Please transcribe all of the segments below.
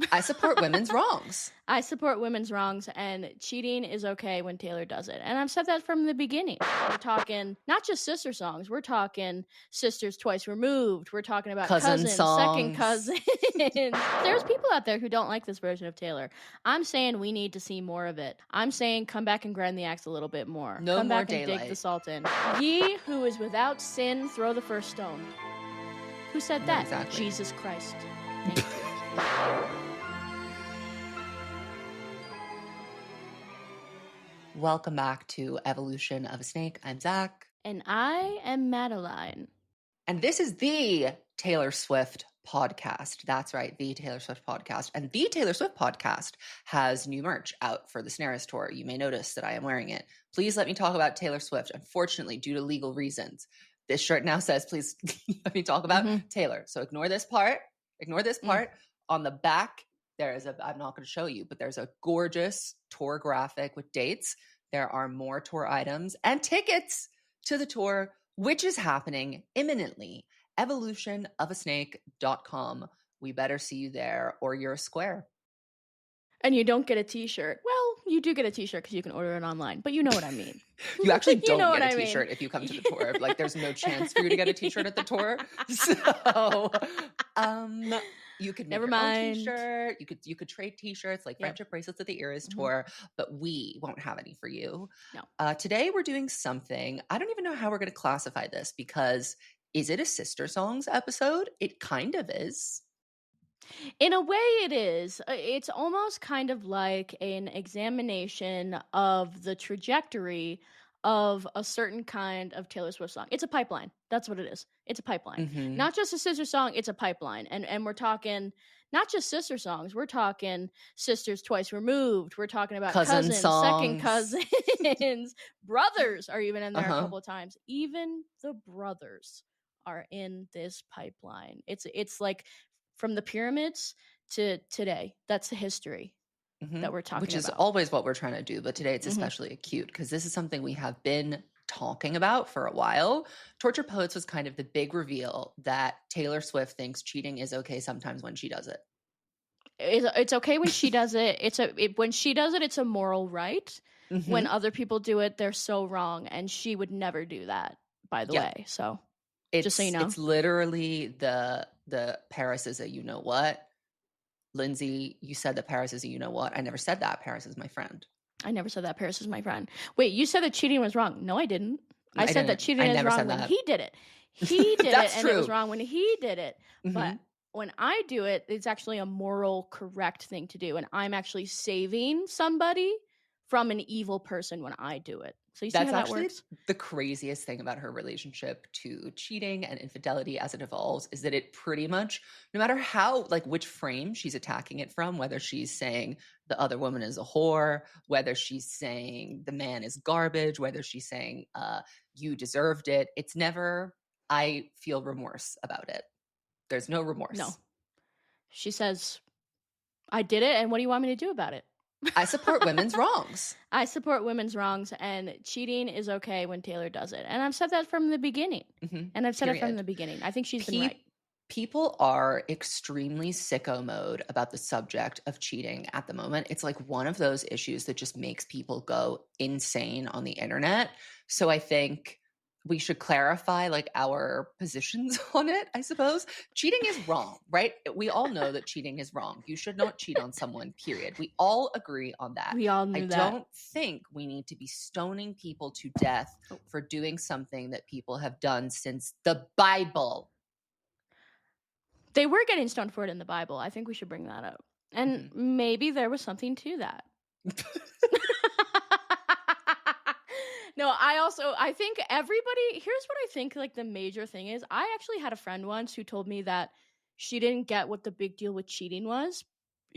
I support women's wrongs. I support women's wrongs, and cheating is okay when Taylor does it. And I've said that from the beginning. We're talking not just sister songs. We're talking sisters twice removed. We're talking about Cousin cousins, songs. second cousins. There's people out there who don't like this version of Taylor. I'm saying we need to see more of it. I'm saying come back and grind the axe a little bit more. No come more back and daylight. dig the salt in. Ye who is without sin, throw the first stone. Who said that? Exactly. Jesus Christ. Thank you. Welcome back to Evolution of a Snake. I'm Zach. And I am Madeline. And this is the Taylor Swift podcast. That's right, the Taylor Swift podcast. And the Taylor Swift podcast has new merch out for the Snares tour. You may notice that I am wearing it. Please let me talk about Taylor Swift. Unfortunately, due to legal reasons, this shirt now says, please let me talk about Taylor. So ignore this part. On the back, there is I'm not going to show you, but there's a gorgeous tour graphic with dates. There are more tour items and tickets to the tour, which is happening imminently. evolutionofasnake.com. We better see you there or you're a square. And you don't get a t-shirt. Well, you do get a t-shirt because you can order it online, but you know what I mean. You actually don't get a t-shirt if you come to the tour. Like, there's no chance for you to get a t-shirt at the tour. So, you could make your own t-shirt. You could trade t-shirts like friendship bracelets at the EOAS tour, but we won't have any for you. No. Today we're doing something. I don't even know how we're going to classify this because is it a sister songs episode? It kind of is. In a way it is. It's almost kind of like an examination of the trajectory of a certain kind of Taylor Swift song. It's a pipeline. That's what it is. It's a pipeline. Mm-hmm. Not just a sister song, it's a pipeline. And we're talking not just sister songs, we're talking sisters twice removed. We're talking about cousins, second cousins, brothers are even in there a couple of times. Even the brothers are in this pipeline. It's like from the pyramids to today. That's the history that we're talking about. Which is always what we're trying to do. But today it's especially acute because this is something we have been talking about for a while. Torture Poets was kind of the big reveal that Taylor Swift thinks cheating is okay sometimes when she does it. It's okay when she does it. When she does it, it's a moral right. When other people do it, they're so wrong. And she would never do that, by the way. So just so you know. It's literally the Paris is a you know what. Lindsay, you said that Paris is a you know what. I never said that. Paris is my friend. I never said that Paris is my friend. Wait, you said that cheating was wrong. No, I didn't. I said that cheating is wrong when he did it. He did it, and it was wrong when he did it. But when I do it, it's actually a moral, correct thing to do. And I'm actually saving somebody from an evil person when I do it. So you see how that works? The craziest thing about her relationship to cheating and infidelity as it evolves is that it pretty much, no matter how, like which frame she's attacking it from, whether she's saying the other woman is a whore, whether she's saying the man is garbage, whether she's saying you deserved it, it's never, I feel remorse about it. There's no remorse. No. She says, I did it, and what do you want me to do about it? I support women's wrongs. I support women's wrongs, and cheating is okay when Taylor does it. And I've said that from the beginning. And I've said it from the beginning. I think she's been right. People are extremely sicko mode about the subject of cheating at the moment. It's like one of those issues that just makes people go insane on the internet. So I think we should clarify like our positions on it, I suppose. Cheating is wrong, right? We all know that cheating is wrong. You should not cheat on someone, period. We all agree on that. We all knew that. I don't think we need to be stoning people to death for doing something that people have done since the Bible. They were getting stoned for it in the Bible. I think we should bring that up. And maybe there was something to that. No, I think everybody, here's what I think like the major thing is. I actually had a friend once who told me that she didn't get what the big deal with cheating was.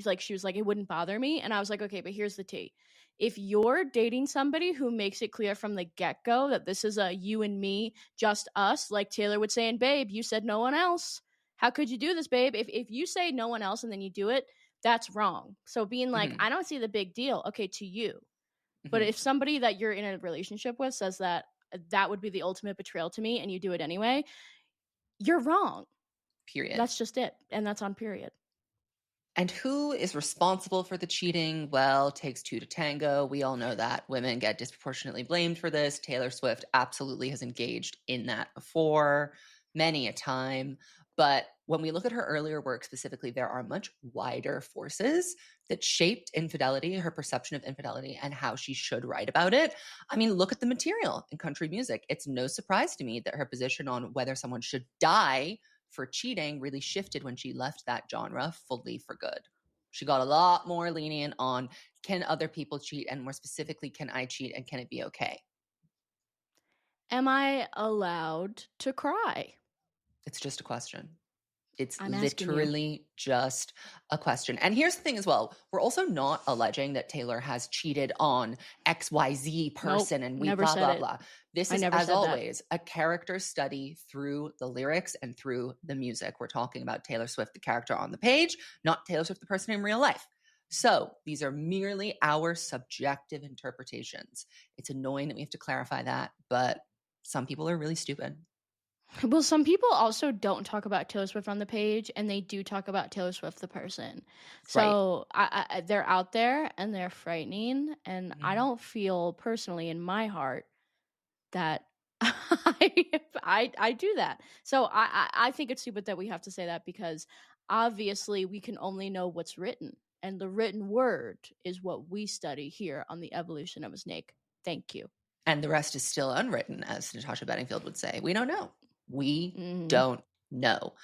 Like, she was like, it wouldn't bother me. And I was like, okay, but here's the tea. If you're dating somebody who makes it clear from the get-go that this is a you and me, just us, like Taylor would say, and babe, you said no one else. How could you do this, babe? If you say no one else and then you do it, that's wrong. So being like, I don't see the big deal. Okay, to you. But if somebody that you're in a relationship with says that that would be the ultimate betrayal to me and you do it anyway, you're wrong. Period. That's just it. And that's on period. And who is responsible for the cheating? Well, takes two to tango. We all know that. Women get disproportionately blamed for this. Taylor Swift absolutely has engaged in that before, many a time. But when we look at her earlier work specifically, there are much wider forces that shaped infidelity, her perception of infidelity, and how she should write about it. I mean, look at the material in country music. It's no surprise to me that her position on whether someone should die for cheating really shifted when she left that genre fully for good. She got a lot more lenient on, can other people cheat, and more specifically, can I cheat and can it be okay? Am I allowed to cry? It's just a question. It's I'm asking you. literally just a question. And here's the thing as well. We're also not alleging that Taylor has cheated on XYZ Nope, person and we never blah, said blah, it. blah. This I is, never as said that. always, a character study through the lyrics and through the music. We're talking about Taylor Swift, the character on the page, not Taylor Swift, the person in real life. So these are merely our subjective interpretations. It's annoying that we have to clarify that, but some people are really stupid. Well, some people also don't talk about Taylor Swift on the page, and they do talk about Taylor Swift the person. Right. So they're out there and they're frightening, and I Mhm. don't feel personally in my heart that I do that. So I think it's stupid that we have to say that, because obviously we can only know what's written, and the written word is what we study here on the evolution of a snake. Thank you. And the rest is still unwritten, as Natasha Bedingfield would say. We don't know. We Mm-hmm. don't know.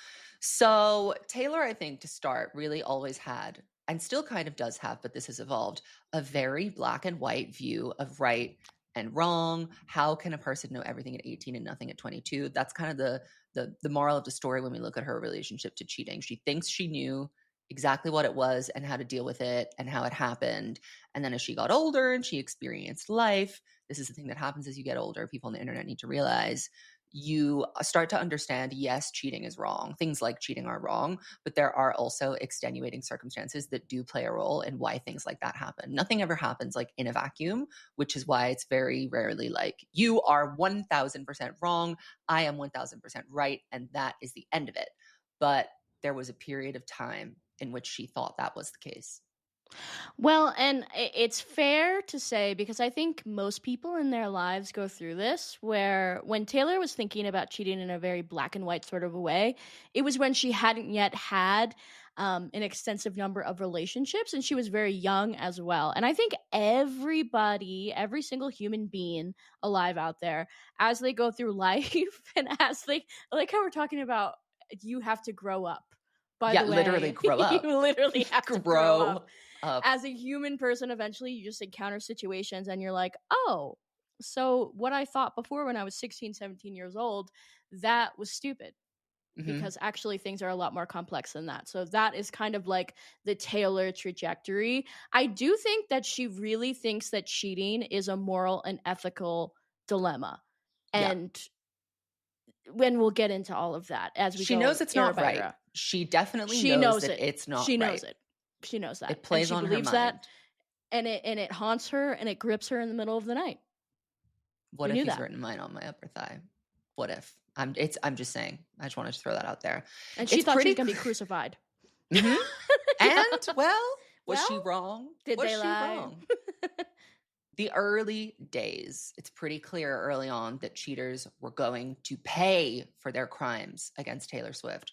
So Taylor, I think, to start, really always had, and still kind of does have, but this has evolved, a very black and white view of right and wrong. How can a person know everything at 18 and nothing at 22? That's kind of the moral of the story when we look at her relationship to cheating. She thinks she knew exactly what it was and how to deal with it and how it happened. And then as she got older and she experienced life, this is the thing that happens as you get older. People on the internet need to realize you start to understand, yes, cheating is wrong. Things like cheating are wrong, but there are also extenuating circumstances that do play a role in why things like that happen. Nothing ever happens like in a vacuum, which is why it's very rarely like you are 1000% wrong, I am 1000% right, and that is the end of it. But there was a period of time in which she thought that was the case. Well, and it's fair to say, because I think most people in their lives go through this, where when Taylor was thinking about cheating in a very black and white sort of a way, it was when she hadn't yet had an extensive number of relationships, and she was very young as well. And I think everybody, every single human being alive out there, as they go through life and as they, like how we're talking about, you have to grow up. By Yeah, the literally way, grow you up. literally have to grow up. Grow up. As a human person, eventually you just encounter situations and you're like, oh, so what I thought before when I was 16, 17 years old, that was stupid, Mhm. because actually things are a lot more complex than that. So that is kind of like the Taylor trajectory. I do think that she really thinks that cheating is a moral and ethical dilemma. Yeah. And when we'll get into all of that as we She go knows it's era not by right. era. She definitely She knows knows that it. it's not She right. knows it. She knows that. It And plays she on her believes that, mind. and it haunts her and it grips her in the middle of the night. What We if knew he's that. written mine on my upper thigh? What if? I'm just saying. I just wanted to throw that out there. And she It's thought she pretty was going to be crucified. Mhm. Yeah. And well, was Well, she wrong? did Was they she lie? wrong? The early days, it's pretty clear early on that cheaters were going to pay for their crimes against Taylor Swift.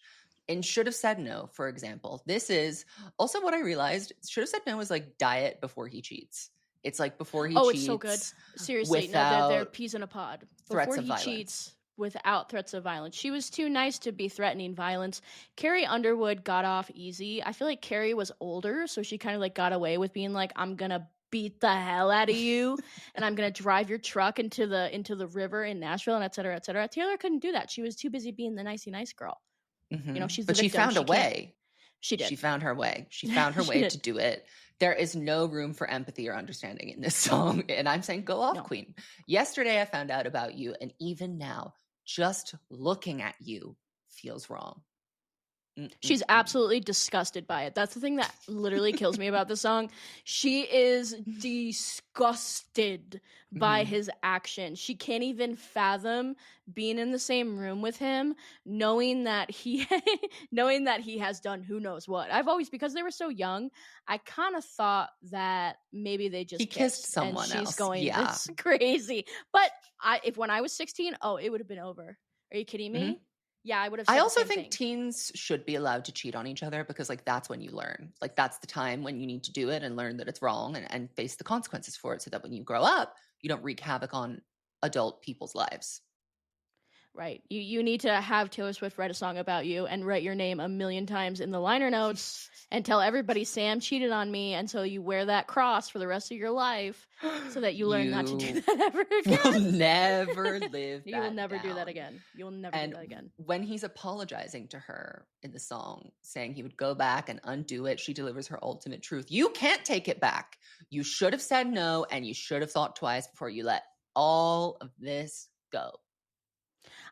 And Should Have Said No, for example. This is also what I realized. Should Have Said No is like diet before he cheats. It's like before he Oh, it's so good. cheats Seriously, no, they're without peas in a pod. threats Before of he violence. cheats, without threats of violence. She was too nice to be threatening violence. Carrie Underwood got off easy. I feel like Carrie was older, so she kind of like got away with being like, I'm gonna beat the hell out of you and I'm gonna drive your truck into the river in Nashville, and et cetera, et cetera. Taylor couldn't do that. She was too busy being the nicey nice girl. You know, she's the But she victim. found a She can't. way. She She did. found her way. She found her She way did. to do it. There is no room for empathy or understanding in this song. And I'm saying, go off, No. Queen. Yesterday, I found out about you. And even now, just looking at you feels wrong. She's Mm-mm-mm. absolutely disgusted by it. That's the thing that literally kills me about the song. She is disgusted by Mhm. his action. She can't even fathom being in the same room with him, knowing that he knowing that he has done who knows what. I've always, because they were so young, I kind of thought that maybe they He just kissed kissed, and someone she's else. going, Yeah. this is crazy. But if when I was 16, oh, it would have been over. Are you kidding Mhm. me? Yeah, I would have I said the also same think thing. teens should be allowed to cheat on each other because, like, that's when you learn. Like, that's the time when you need to do it and learn that it's wrong and face the consequences for it so that when you grow up, you don't wreak havoc on adult people's lives. Right. You need to have Taylor Swift write a song about you and write your name a million times in the liner notes and tell everybody Sam cheated on me, and so you wear that cross for the rest of your life so that you learn not to do You that ever will again. never live You will that never do that down. again. You will never do And that again. when he's apologizing to her in the song, saying he would go back and undo it, she delivers her ultimate truth. You can't take it back. You should have said no, and you should have thought twice before you let all of this go.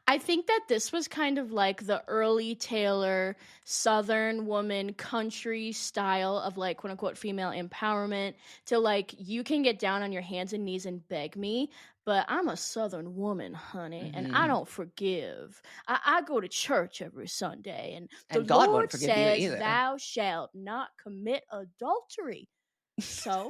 I think that this was kind of like the early Taylor Southern woman country style of, like, quote unquote female empowerment, to like, you can get down on your hands and knees and beg me, but I'm a Southern woman, honey, and I Mhm. don't forgive. I go to church every Sunday, and the And God won't Lord forgive you says, either. thou shalt not commit adultery. So,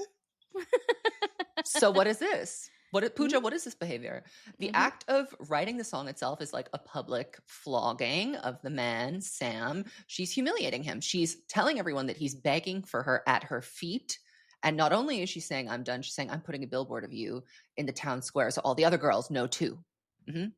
So what is this? mhm, Pooja, what is this behavior? The mhm. act of writing the song itself is like a public flogging of the man, Sam. She's humiliating him. She's telling everyone that he's begging for her at her feet. And not only is she saying, I'm done, she's saying, I'm putting a billboard of you in the town square so all the other girls know too. Mhm.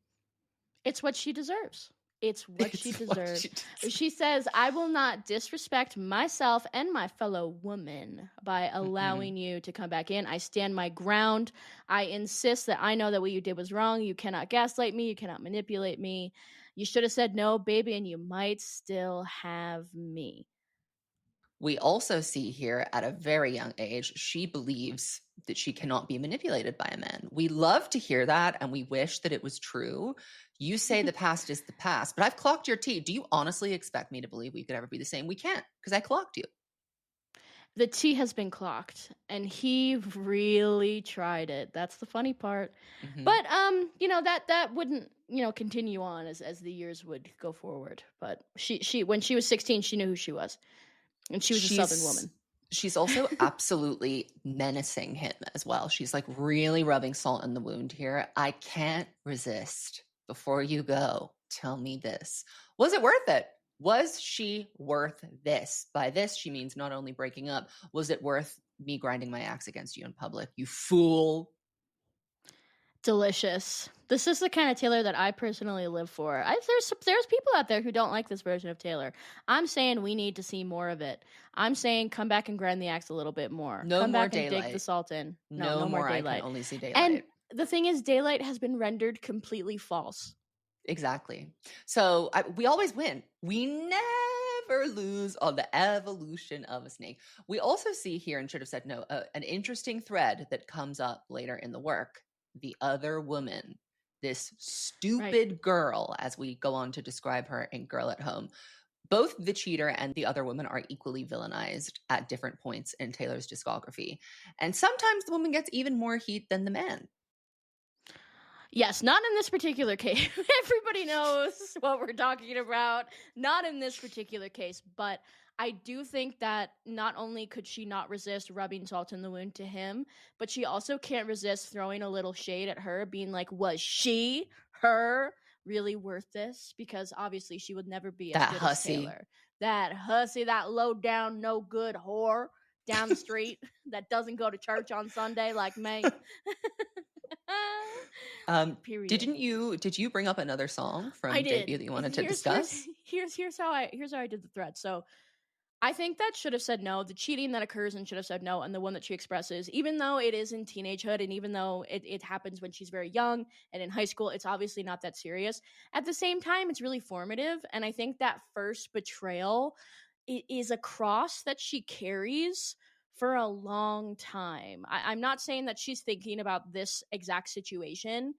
It's what she deserves. It's what she It's what deserves. she does. She says, I will not disrespect myself and my fellow woman by Mhm. allowing you to come back in. I stand my ground. I insist that I know that what you did was wrong. You cannot gaslight me. You cannot manipulate me. You should have said no, baby, and you might still have me. We also see here at a very young age, she believes that she cannot be manipulated by a man. We love to hear that and we wish that it was true. You say the past is the past, but I've clocked your T. Do you honestly expect me to believe we could ever be the same? We can't because I clocked you. The T has been clocked, and he really tried it. That's the funny part. Mhm. But that wouldn't, continue on as the years would go forward. But she when she was 16, she knew who she was, and she was a Southern She's woman. she's also absolutely menacing him as well. She's like really rubbing salt in the wound here. I can't resist. Before you go, tell me this. Was it worth it? Was she worth this? By this, she means not only breaking up, was it worth me grinding my axe against you in public? You fool. Delicious. This is the kind of Taylor that I personally live for. There's people out there who don't like this version of Taylor. I'm saying we need to see more of it. I'm saying come back and grind the axe a little bit more. No Come more back and dig the daylight. salt in. No, No no more more I can daylight. only see And daylight. the thing is, daylight has been rendered completely false. Exactly. So we always win. We never lose on the evolution of a snake. We also see here, and should have said no, an interesting thread that comes up later in the work. The other woman, this Right. stupid girl, as we go on to describe her in Girl at Home. Both the cheater and the other woman are equally villainized at different points in Taylor's discography. And sometimes the woman gets even more heat than the man. Yes, not in this particular case. Everybody knows what we're talking about. Not in this particular case, but I do think that not only could she not resist rubbing salt in the wound to him, but she also can't resist throwing a little shade at her, being like, was her really worth this? Because obviously she would never be as That good as hussy. Taylor. That hussy, that low down, no good whore down the street that doesn't go to church on Sunday like me. Um, Period. did you bring up another song I from did. debut that you wanted to Here's here's discuss? here's how I did the thread. So I think that should have said no. The cheating that occurs and should have said no, and the one that she expresses, even though it is in teenagehood, and even though it happens when she's very young and in high school, it's obviously not that serious. At the same time, it's really formative, and I think that first betrayal is a cross that she carries for a long time. I'm not saying that she's thinking about this exact situation,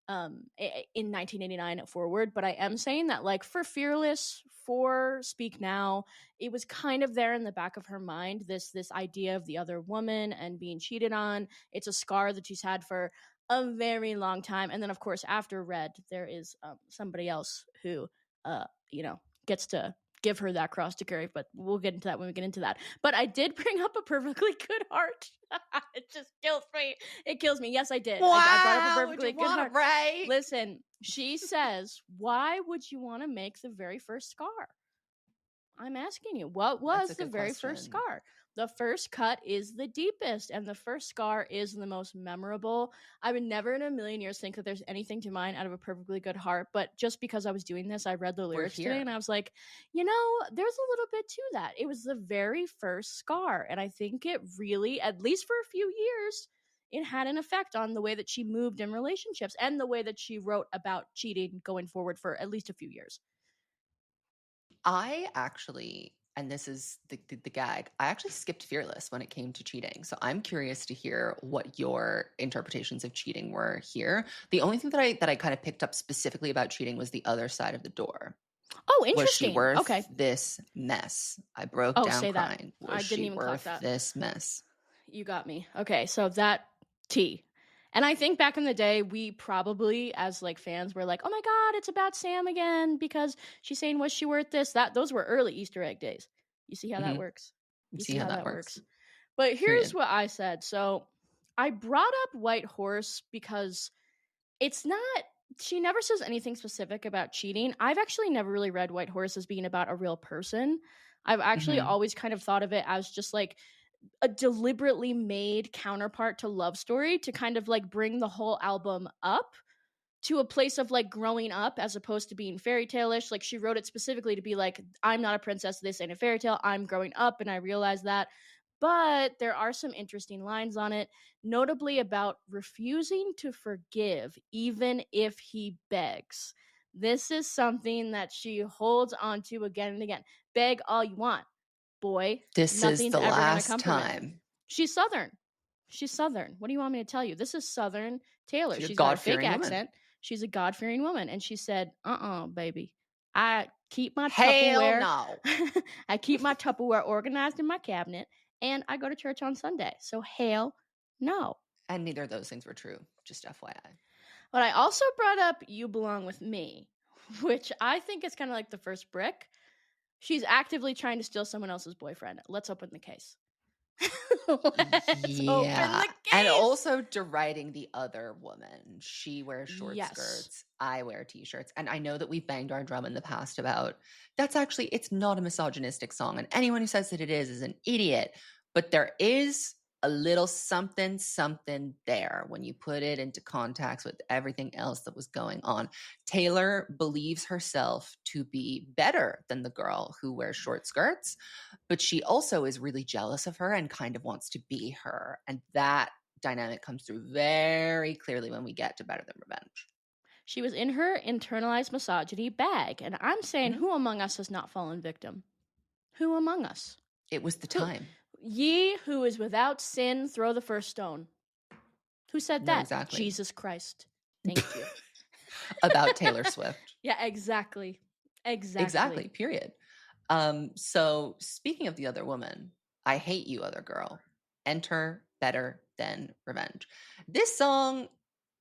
in 1989 forward, but I am saying that like for Fearless, for Speak Now, it was kind of there in the back of her mind, this idea of the other woman and being cheated on. It's a scar that she's had for a very long time. And then of course after Red, there is somebody else who you know, gets to give her that cross to carry, but we'll get into that when we get into that. But I did bring up A Perfectly Good Heart. It just kills me. It kills me. Yes, I did. I brought up A Wow, would Perfectly you Good want Heart. to write? Listen, she says, why would you want to make the very first scar? I'm asking you, what That's was a the good very first question. scar? The first cut is the deepest, and the first scar is the most memorable. I would never in a million years think that there's anything to mine out of A Perfectly Good Heart, but just because I was doing this, I read the We're lyrics today, here. and I was like, you know, there's a little bit to that. It was the very first scar, and I think it really, at least for a few years, it had an effect on the way that she moved in relationships and the way that she wrote about cheating going forward for at least a few years. I actually, and this is the gag, I actually skipped Fearless when it came to cheating. So I'm curious to hear what your interpretations of cheating were here. The only thing that I kind of picked up specifically about cheating was the other side of the door. Oh, Was she interesting. worth Okay. this mess? I broke Oh, down say that. crying. I Was didn't she even clock worth that. this mess? You got me. Okay, so that T. And I think back in the day, we probably, as like fans, were like, "Oh my God, it's about Sam again because she's saying, was she worth this?" Those were early Easter egg days. You see how that Mm-hmm. works? You See see how how that that works. works? But here's Period. what I said. So I brought up White Horse because it's not. She never says anything specific about cheating. I've actually never really read White Horse as being about a real person. I've actually Mm-hmm. always kind of thought of it as just like a deliberately made counterpart to Love Story to kind of like bring the whole album up to a place of like growing up as opposed to being fairy tale-ish. Like she wrote it specifically to be like, I'm not a princess, this ain't a fairy tale, I'm growing up and I realize that. But there are some interesting lines on it, notably about refusing to forgive even if he begs. This is something that she holds on to again and again. Beg all you want, boy. This is Nothing's the ever gonna last come from it. time. She's Southern. She's Southern. What do you want me to tell you? This is Southern Taylor. She's a She's got a fake God-fearing woman. accent. She's a God-fearing woman. And she said, baby. I keep my Hell Tupperware. no. I keep my Tupperware organized in my cabinet and I go to church on Sunday. So hell no. And neither of those things were true, just FYI. But I also brought up You Belong With Me, which I think is kind of like the first brick. She's actively trying to steal someone else's boyfriend. Let's open the case. Let's open Yeah. the And case. also deriding the other woman. She wears short Yes. skirts. I wear t-shirts. And I know that we've banged our drum in the past about that's actually, it's not a misogynistic song. And anyone who says that it is an idiot. But there is a little something there when you put it into context with everything else that was going on. Taylor believes herself to be better than the girl who wears short skirts, but she also is really jealous of her and kind of wants to be her. And that dynamic comes through very clearly when we get to Better Than Revenge. She was in her internalized misogyny bag. And I'm saying, Mhm. who among us has not fallen victim? Who among us? It was the Who? time. Ye who is without sin, throw the first stone. Who said No, that? exactly. Jesus Christ. Thank you. About Taylor Swift. Yeah, exactly. Exactly, period. So speaking of the other woman, I Hate You, Other Girl. Enter Better Than Revenge. This song,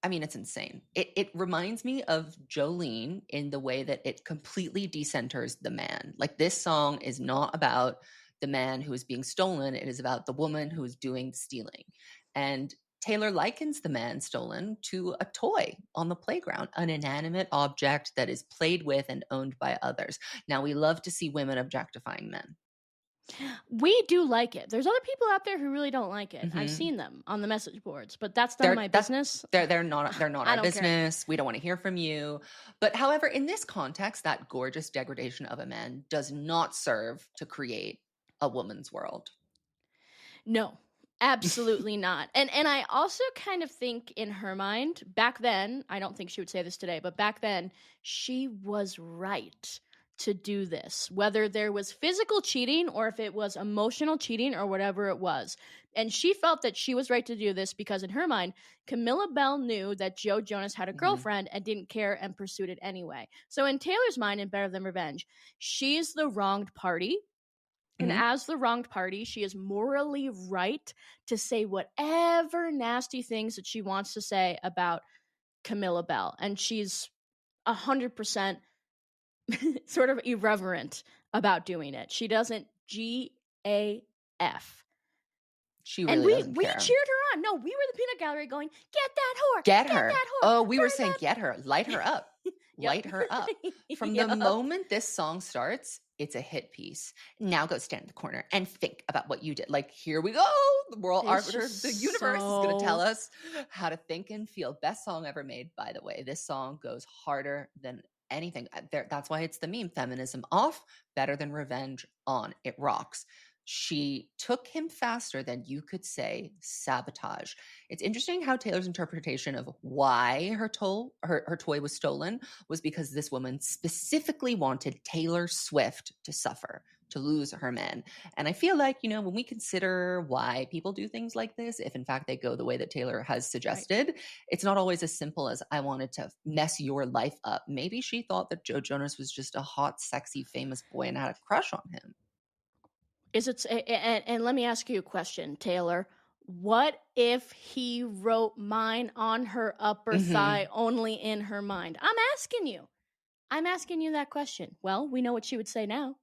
I mean, it's insane. It reminds me of Jolene in the way that it completely decenters the man. Like this song is not about the man who is being stolen. It is about the woman who is doing the stealing. And Taylor likens the man stolen to a toy on the playground, an inanimate object that is played with and owned by others. Now, we love to see women objectifying men. We do like it. There's other people out there who really don't like it. I've Mhm. seen them on the message boards, but that's none of my business. They're not I our don't care. business. We don't want to hear from you. But however, in this context, that gorgeous degradation of a man does not serve to create a woman's world. No, absolutely not. And I also kind of think in her mind, back then, I don't think she would say this today, but back then, she was right to do this, whether there was physical cheating or if it was emotional cheating or whatever it was. And she felt that she was right to do this because, in her mind, Camilla Bell knew that Joe Jonas had a Mhm. girlfriend and didn't care and pursued it anyway. So, in Taylor's mind, in Better Than Revenge, she's the wronged party. And Mhm. as the wronged party, she is morally right to say whatever nasty things that she wants to say about Camilla Bell. And she's 100% sort of irreverent about doing it. She doesn't GAF. She And really we doesn't care. cheered her on. No, we were the peanut gallery going, get that whore, Get that her. whore. Oh, we were burn saying that-" get her, light her up. Yep. Light her up. From the Yep. moment this song starts, it's a hit piece. Now go stand in the corner and think about what you did. Like, here we go. The world It's arbiter, just the universe is going to so- tell us how to think and feel. Best song ever made, by the way. This song goes harder than anything. That's why it's the meme. Feminism off, Better Than Revenge on. It rocks. She took him faster than you could say sabotage. It's interesting how Taylor's interpretation of why her toy was stolen was because this woman specifically wanted Taylor Swift to suffer, to lose her man. And I feel like, when we consider why people do things like this, if in fact they go the way that Taylor has suggested, it's not always as simple as I wanted to mess your life up. Maybe she thought that Joe Jonas was just a hot, sexy, famous boy and had a crush on him. And let me ask you a question, Taylor. What if he wrote mine on her upper thigh only in her mind? I'm asking you that question. Well, we know what she would say now.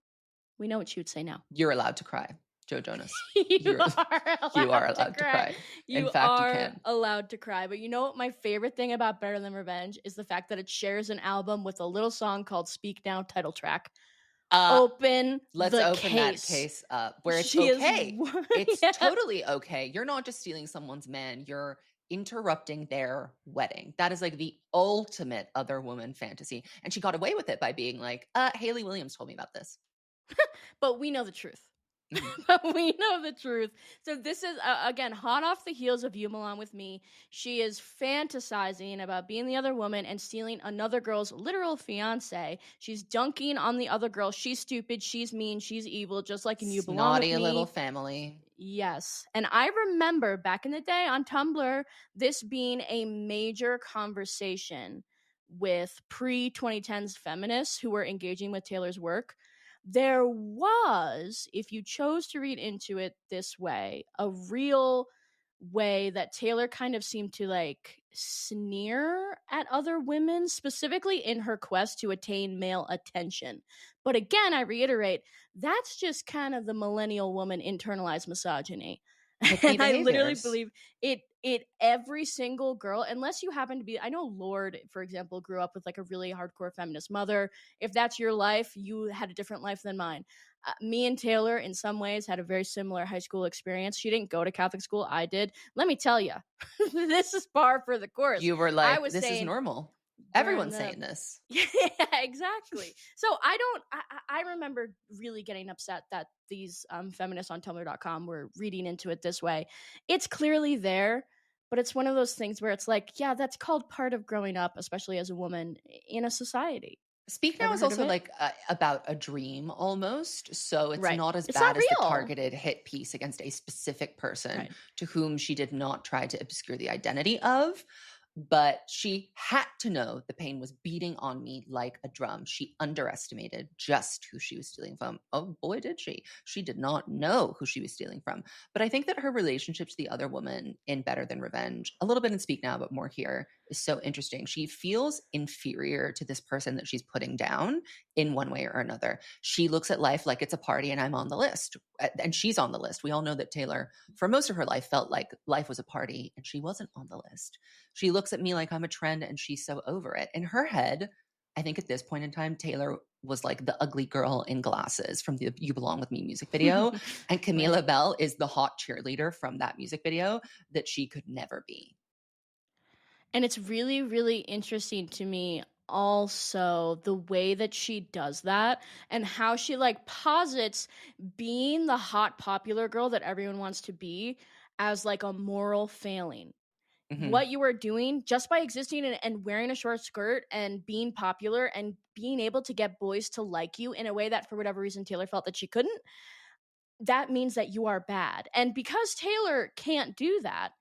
You're allowed to cry, Joe Jonas. You are allowed to cry. In fact, you are can. allowed to cry. But you know what my favorite thing about Better Than Revenge is the fact that it shares an album with a little song called Speak Now title track. Let's open that case. case up where it's She is okay. It's Yeah. totally okay. You're not just stealing someone's man. You're interrupting their wedding. That is like the ultimate other woman fantasy. And she got away with it by being like, Haley Williams told me about this. But we know the truth. Mhm. But we know the truth. So this is, again, hot off the heels of You Belong With Me. She is fantasizing about being the other woman and stealing another girl's literal fiance. She's dunking on the other girl. She's stupid. She's mean. She's evil, just like in You Belong With Snotty Me. little family. Yes. And I remember back in the day on Tumblr, this being a major conversation with pre-2010s feminists who were engaging with Taylor's work. There was, if you chose to read into it this way, a real way that Taylor kind of seemed to like sneer at other women, specifically in her quest to attain male attention. But again, I reiterate, that's just kind of the millennial woman internalized misogyny. Hippie And I literally behaviors. believe it every single girl, unless you happen to be, I know Lorde, for example, grew up with like a really hardcore feminist mother. If that's your life, you had a different life than mine. Me and Taylor, in some ways, had a very similar high school experience. She didn't go to Catholic school. I did. Let me tell you, this is par for the course. You were I like, was this is saying, normal. during Everyone's the- saying this. Yeah, exactly. So I remember really getting upset that these feminists on Tumblr.com were reading into it this way. It's clearly there, but it's one of those things where it's like, yeah, that's called part of growing up, especially as a woman in a society. Speak Now Ever is heard of also it? like about a dream almost. So it's Right. not as It's bad not as the real. targeted hit piece against a specific person Right. to whom she did not try to obscure the identity of. But she had to know the pain was beating on me like a drum. She underestimated just who she was stealing from. Oh boy, did she. She did not know who she was stealing from. But I think that her relationship to the other woman in Better Than Revenge, a little bit in Speak Now, but more here, is so interesting. She feels inferior to this person that she's putting down in one way or another. She looks at life like it's a party and I'm on the list. And she's on the list. We all know that Taylor, for most of her life, felt like life was a party and she wasn't on the list. She looks at me like I'm a trend and she's so over it. In her head, I think at this point in time, Taylor was like the ugly girl in glasses from the You Belong With Me music video. And Camila Bell is the hot cheerleader from that music video that she could never be. And it's really, really interesting to me also the way that she does that and how she like posits being the hot popular girl that everyone wants to be as like a moral failing. Mhm. what you were doing just by existing and wearing a short skirt and being popular and being able to get boys to like you in a way that for whatever reason Taylor felt that she couldn't, that means that you are bad. And because Taylor can't do that,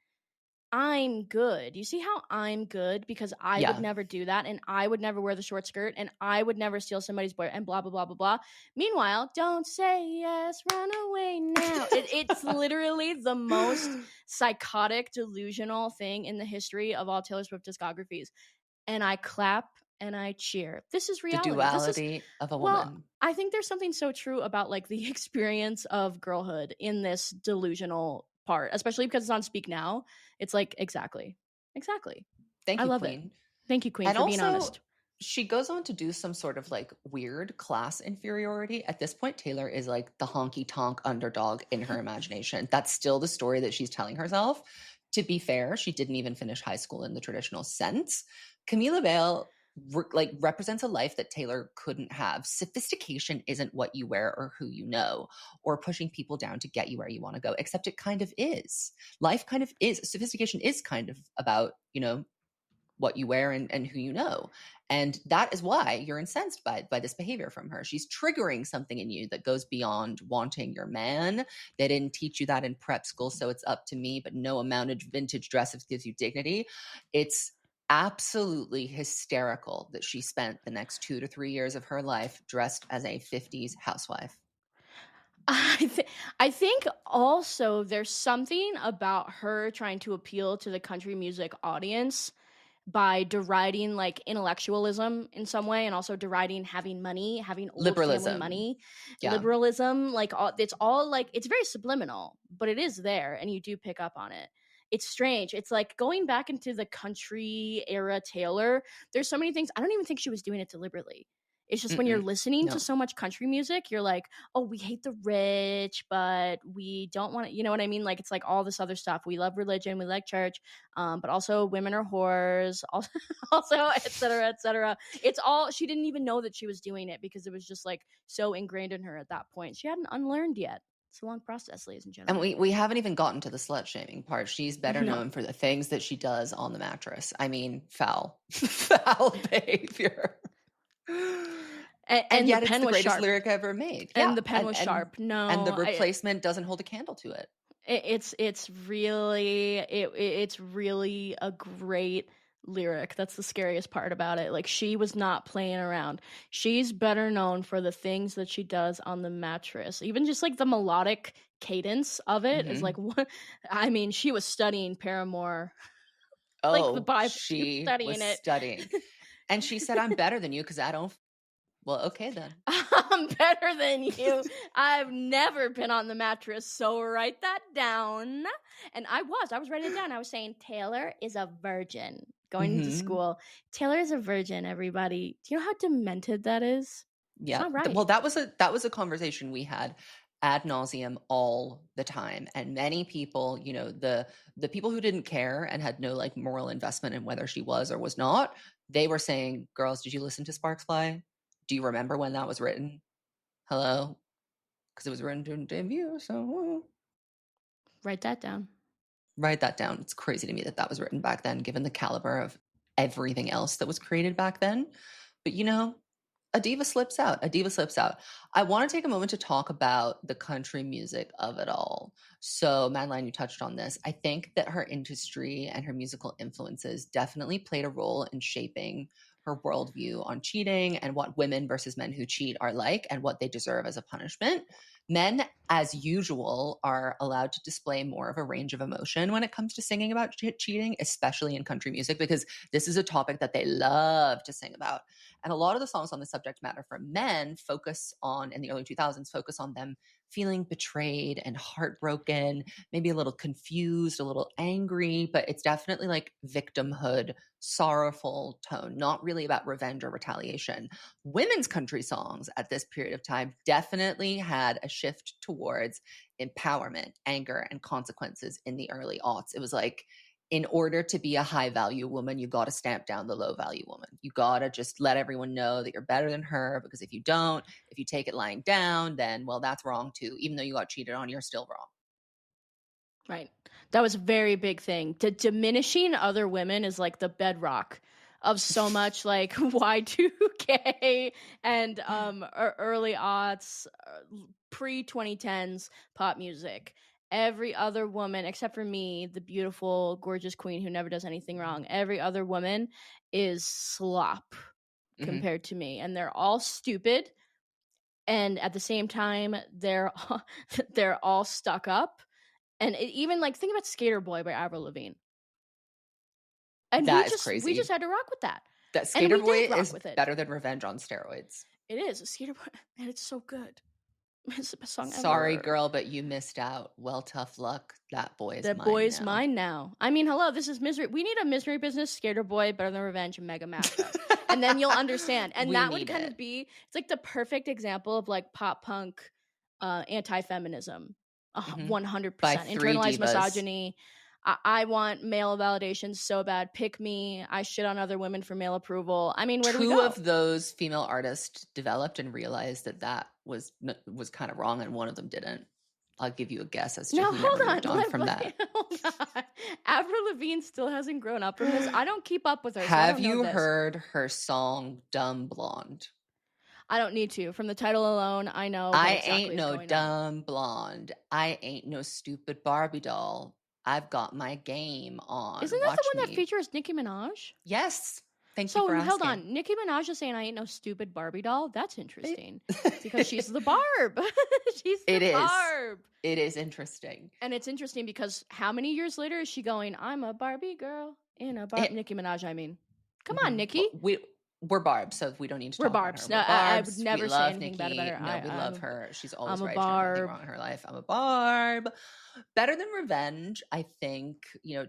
I'm good. You see how I'm good because I would Yeah. never do that and I would never wear the short skirt and I would never steal somebody's boy and blah blah blah blah blah. Meanwhile, don't say yes, run away now. It's literally the most psychotic, delusional thing in the history of all Taylor Swift discographies. And I clap and I cheer. This is The reality. This is duality of a well, woman. I think there's something so true about like the experience of girlhood in this delusional part, especially because it's on Speak Now. It's like exactly. Exactly. Thank I you, love it. queen. Thank you, Queen, And for being also, honest. she goes on to do some sort of like weird class inferiority. At this point, Taylor is like the honky tonk underdog in her imagination. That's still the story that she's telling herself. To be fair, she didn't even finish high school in the traditional sense. Camila Vale represents a life that Taylor couldn't have. Sophistication isn't what you wear or who you know, or pushing people down to get you where you want to go, except it kind of is. Life kind of is. Sophistication is kind of about, what you wear and who you know. And that is why you're incensed by this behavior from her. She's triggering something in you that goes beyond wanting your man. They didn't teach you that in prep school, so it's up to me, but no amount of vintage dresses gives you dignity. It's absolutely hysterical that she spent the next 2 to 3 years of her life dressed as a 50s housewife. I think also there's something about her trying to appeal to the country music audience by deriding like intellectualism in some way and also deriding having money, having old family Liberalism. money, Yeah. liberalism, like it's all like it's very subliminal, but it is there and you do pick up on it. It's strange. It's like going back into the country era Taylor. There's so many things. I don't even think she was doing it deliberately. It's just when you're Mm-mm. listening to No. so much country music, you're like, oh, we hate the rich, but we don't want to, you know what I mean? Like, it's like all this other stuff. We love religion, we like church, but also women are whores, also, et cetera, et cetera. It's all, she didn't even know that she was doing it because it was just like so ingrained in her at that point. She hadn't unlearned yet. It's a long process, ladies and And gentlemen. we haven't even gotten to the slut shaming part. She's better No. known for the things that she does on the mattress. I mean, foul, foul behavior. And And the yet it's pen the was greatest sharp. lyric ever made. And Yeah. the pen was sharp. And the No, replacement doesn't hold a candle to it. it's really it's really a great lyric. That's the scariest part about it. Like she was not playing around. She's better known for the things that she does on the mattress. Even just like the melodic cadence of it is like what I mean, she was studying Paramore. Like the Oh, Bible, she was she was studying it. studying. And she said, I'm better than you because I don't. Well, okay then. I'm better than you. I've never been on the mattress, so write that down. And I was writing it down. I was saying Taylor is a virgin going into school. Taylor is a virgin, everybody. Do you know how demented that is? It's Yeah. not right. Well, that was a conversation we had ad nauseum all the time. And many people, the people who didn't care and had no like moral investment in whether she was or was not, they were saying, girls, did you listen to Sparks Fly? Do you remember when that was written? Hello? Because it was written during debut, so Write that down. write that down. It's crazy to me that was written back then, given the caliber of everything else that was created back then. But a diva slips out. A diva slips out. I want to take a moment to talk about the country music of it all. So, Madeline, you touched on this. I think that her industry and her musical influences definitely played a role in shaping her worldview on cheating and what women versus men who cheat are like and what they deserve as a punishment. Men, as usual, are allowed to display more of a range of emotion when it comes to singing about cheating, especially in country music, because this is a topic that they love to sing about. And a lot of the songs on the subject matter for men in the early 2000s, focus on them feeling betrayed and heartbroken, maybe a little confused, a little angry, but it's definitely like victimhood, sorrowful tone, not really about revenge or retaliation. Women's country songs at this period of time definitely had a shift towards empowerment, anger, and consequences in the early aughts. It was like, in order to be a high value woman, you got to stamp down the low value woman. You got to just let everyone know that you're better than her, because if you don't, if you take it lying down, then, well, that's wrong too. Even though you got cheated on, you're still wrong. Right. That was a very big thing. Diminishing other women is like the bedrock of so much like Y2K and early aughts, pre 2010s pop music. Every other woman except for me, the beautiful, gorgeous queen who never does anything wrong, every other woman is slop Mhm. compared to me, and they're all stupid, and at the same time they're all stuck up, and even like think about Skater Boy by Avril Lavigne. And That is we just crazy. had to rock with that. That And Skater we did Boy rock is with it. better than Revenge on steroids. It is. Skater Boy, and it's so good. It's the best song Sorry, ever. girl, but you missed out. Well, tough luck. That boy is That mine boy's now. mine now. I mean, hello, this is misery. We need a Misery Business, Skater Boy, Better Than Revenge, and Mega mashup. And then you'll understand. And We that would need kind it. of be, it's like the perfect example of like pop punk anti-feminism. Mhm. 100%. By 3 Internalized divas. misogyny. I want male validation so bad. Pick me. I shit on other women for male approval. I mean, where do we go? 2 of those female artists developed and realized that that was kind of wrong, and one of them didn't. I'll give you a guess as to Now, who hold never on. moved on from that. Hold on. Avril Lavigne still hasn't grown up from this. I don't keep up with her. So I Have don't know you this. heard her song Dumb Blonde? I don't need to. From the title alone, I know what I exactly ain't is no going on. dumb blonde. I ain't no stupid Barbie doll. I've got my game on. Isn't that Watch the one that me. features Nicki Minaj? Yes. Thank you So for asking. hold on. Nicki Minaj is saying I ain't no stupid Barbie doll. That's interesting. Because she's the Barb. She's the Barb. It is interesting. And it's interesting because how many years later is she going, I'm a Barbie girl in a Barb? Nicki Minaj, I mean. Come on, Nicki. We're Barbs, so we don't need to We're talk Barbs. about her. We're I Barbs. would never We say love anything bad Nikki. about her. No, we love her. She's always I'm a right. She's done nothing Barb. wrong in her life. I'm a Barb. Better Than Revenge, I think,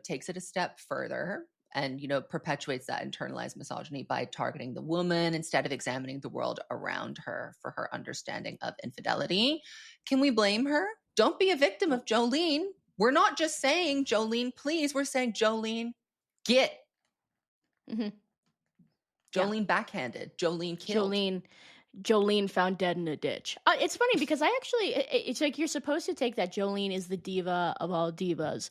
takes it a step further and, perpetuates that internalized misogyny by targeting the woman instead of examining the world around her for her understanding of infidelity. Can we blame her? Don't be a victim of Jolene. We're not just saying, Jolene, please. We're saying, Jolene, get. Mm-hmm. Jolene backhanded. Jolene killed. Jolene found dead in a ditch. It's funny because it's like you're supposed to take that Jolene is the diva of all divas.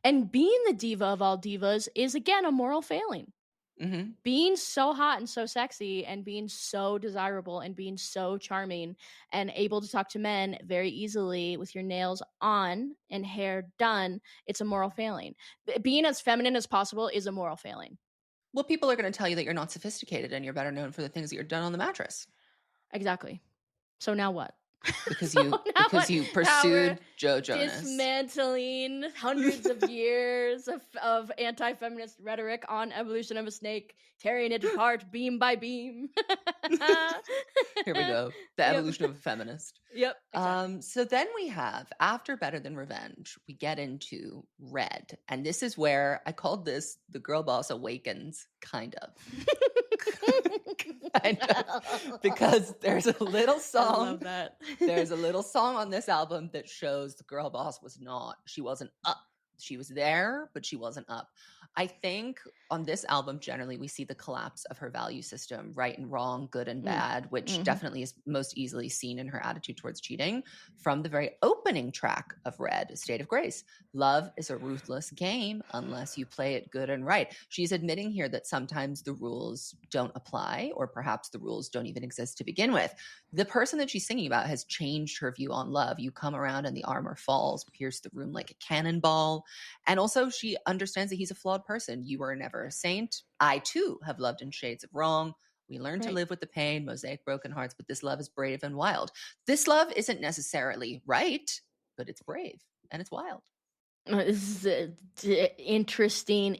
And being the diva of all divas is, again, a moral failing. Mm-hmm. Being so hot and so sexy and being so desirable and being so charming and able to talk to men very easily with your nails on and hair done, it's a moral failing. Being as feminine as possible is a moral failing. Well, people are going to tell you that you're not sophisticated and you're better known for the things that you're done on the mattress. Exactly. So now what? Because you pursued Joe Jonas. Dismantling hundreds of years of anti-feminist rhetoric on Evolution of a Snake, tearing it apart beam by beam. Here we go. The evolution of a feminist. Yep. Exactly. So then we have, after Better Than Revenge, we get into Red. And this is where I called this The Girl Boss Awakens, kind of. Because there's a little song. I love that. There's a little song on this album that shows the girl boss she wasn't up. She was there, but she wasn't up. I think on this album, generally, we see the collapse of her value system, right and wrong, good and bad, which definitely is most easily seen in her attitude towards cheating from the very opening track of Red, State of Grace. Love is a ruthless game unless you play it good and right. She's admitting here that sometimes the rules don't apply, or perhaps the rules don't even exist to begin with. The person that she's singing about has changed her view on love. You come around and the armor falls, pierce the room like a cannonball. And also she understands that he's a flawed person. You were never a saint. I too have loved in shades of wrong. We learn to live with the pain, mosaic broken hearts, but this love is brave and wild. This love isn't necessarily right, but it's brave and it's wild. This is interesting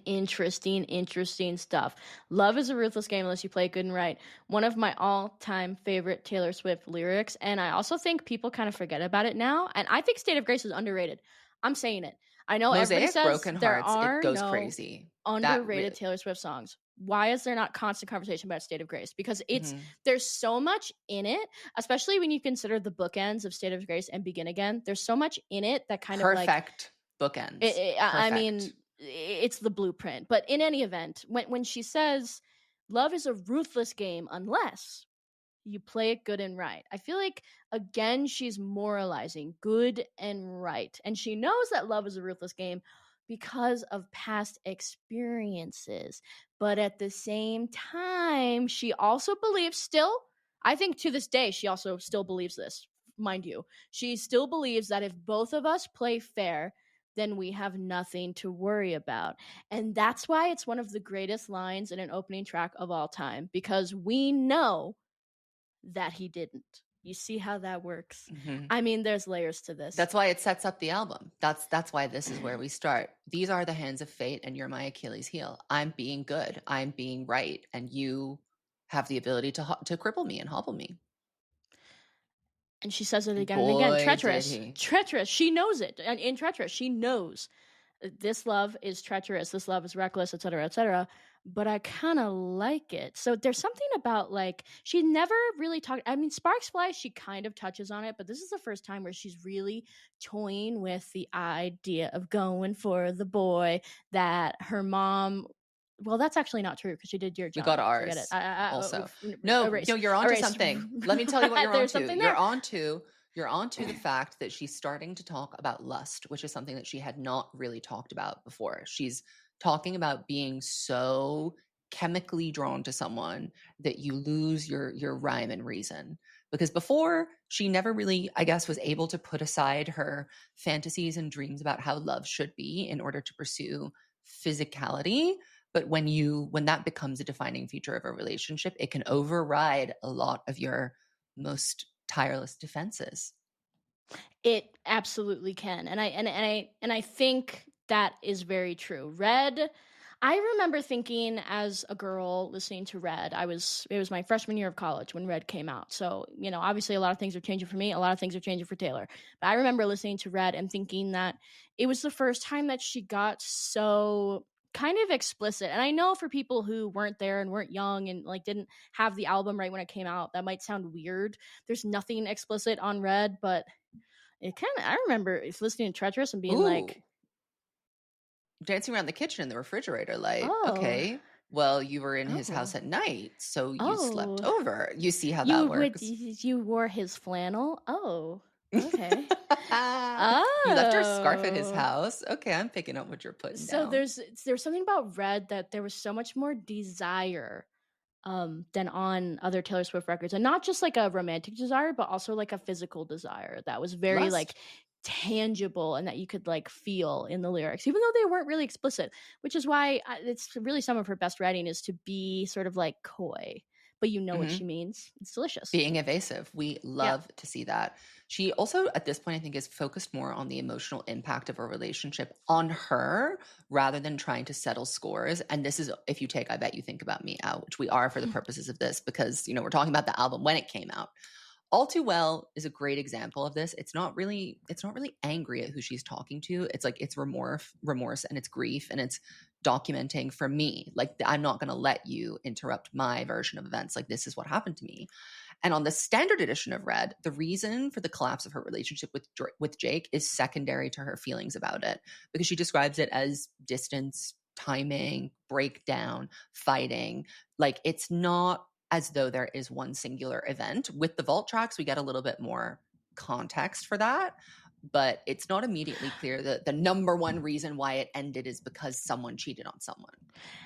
stuff. Love is a ruthless game unless you play it good and right. One of my all-time favorite Taylor Swift lyrics, and I also think people kind of forget about it now, and I think State of Grace is underrated. I'm saying it. I know Mosaic everybody says broken there hearts, are it goes no crazy. underrated Taylor Swift songs. Why is there not constant conversation about State of Grace? Because there's so much in it, especially when you consider the bookends of State of Grace and Begin Again. There's so much in it that kind of like perfect bookends. I mean, it's the blueprint. But in any event, when she says love is a ruthless game unless You play it good and right. I feel like, again, she's moralizing good and right. And she knows that love is a ruthless game because of past experiences. But at the same time, she also believes still, I think to this day, she also still believes this, mind you. She still believes that if both of us play fair, then we have nothing to worry about. And that's why it's one of the greatest lines in an opening track of all time, because we know that he didn't. You see how that works? Mhm. I mean, there's layers to this. That's why it sets up the album. That's why this is where we start. These are the hands of fate, and you're my Achilles heel. I'm being good. I'm being right, and you have the ability to cripple me and hobble me. And she says it again and again. Boy, did Treacherous. he. Treacherous. She knows it. And in Treacherous, she knows this love is treacherous, this love is reckless, etc., etc. But I kind of like it. So there's something about, like, she never really talked. I mean, Sparks Fly, she kind of touches on it, but this is the first time where she's really toying with the idea of going for the boy that her mom. Well, that's actually not true because she did Dear We John. got Forget it. ours also. No, Erase. you're onto Erase. something. Let me tell you what you're There's onto. something You're there. onto the fact that she's starting to talk about lust, which is something that she had not really talked about before. She's talking about being so chemically drawn to someone that you lose your rhyme and reason. Because before, she never really, I guess, was able to put aside her fantasies and dreams about how love should be in order to pursue physicality. But when that becomes a defining feature of a relationship, it can override a lot of your most tireless defenses. It absolutely can. And I think that is very true. Red, I remember thinking as a girl listening to Red, it was my freshman year of college when Red came out. So, obviously a lot of things are changing for me, a lot of things are changing for Taylor. But I remember listening to Red and thinking that it was the first time that she got so kind of explicit. And I know for people who weren't there and weren't young and like didn't have the album right when it came out, that might sound weird. There's nothing explicit on Red, but I remember listening to Treacherous and being Ooh, like, dancing around the kitchen in the refrigerator light. oh, Okay, well, you were in his house oh, at night, so you slept oh, over. You see how that works. you wore his flannel? Oh, okay. You left your scarf at his Oh. house. Okay, I'm picking up what you're putting So down. there's something about Red that there was so much more desire than on other Taylor Swift records. And not just like a romantic desire, but also like a physical desire that was very like Lust. tangible and that you could like feel in the lyrics, even though they weren't really explicit, which is why it's really some of her best writing is to be sort of like coy, but you know what Mhm. she means. It's delicious. Being evasive. We Yeah. love to see that. She also, at this point, I think, is focused more on the emotional impact of a relationship on her rather than trying to settle scores. And this is, if you take I Bet You Think About Me out, which we are for the purposes of this, because, we're talking about the album when it came out. All Too Well is a great example of this. It's not really angry at who she's talking to. It's like it's remorse and it's grief and it's documenting for me. Like I'm not going to let you interrupt my version of events. Like this is what happened to me. And on the standard edition of Red, the reason for the collapse of her relationship with Jake is secondary to her feelings about it because she describes it as distance, timing, breakdown, fighting. Like it's not as though there is one singular event. With the vault tracks, we get a little bit more context for that, but it's not immediately clear that the number one reason why it ended is because someone cheated on someone.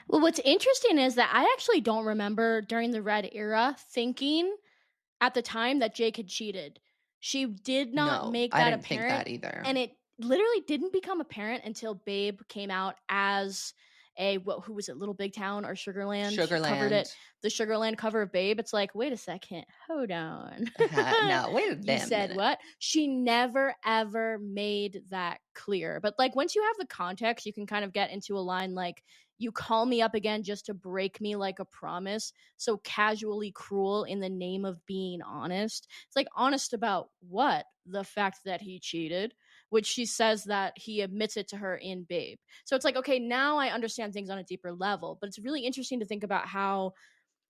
Well, what's interesting is that I actually don't remember during the Red era thinking at the time that Jake had cheated. She did not No, make I that didn't think apparent, that either. and it literally didn't become apparent until Babe came out as who was it, Little Big Town or Sugarland? Covered it. Sugarland. The Sugarland cover of Babe. It's like, wait a second, hold on. Now, wait a You damn said minute. what? She never ever made that clear. But like once you have the context, you can kind of get into a line like, you call me up again just to break me like a promise, so casually cruel in the name of being honest. It's like, honest about what? The fact that he cheated, which she says that he admits it to her in Babe. So it's like, okay, now I understand things on a deeper level, but it's really interesting to think about how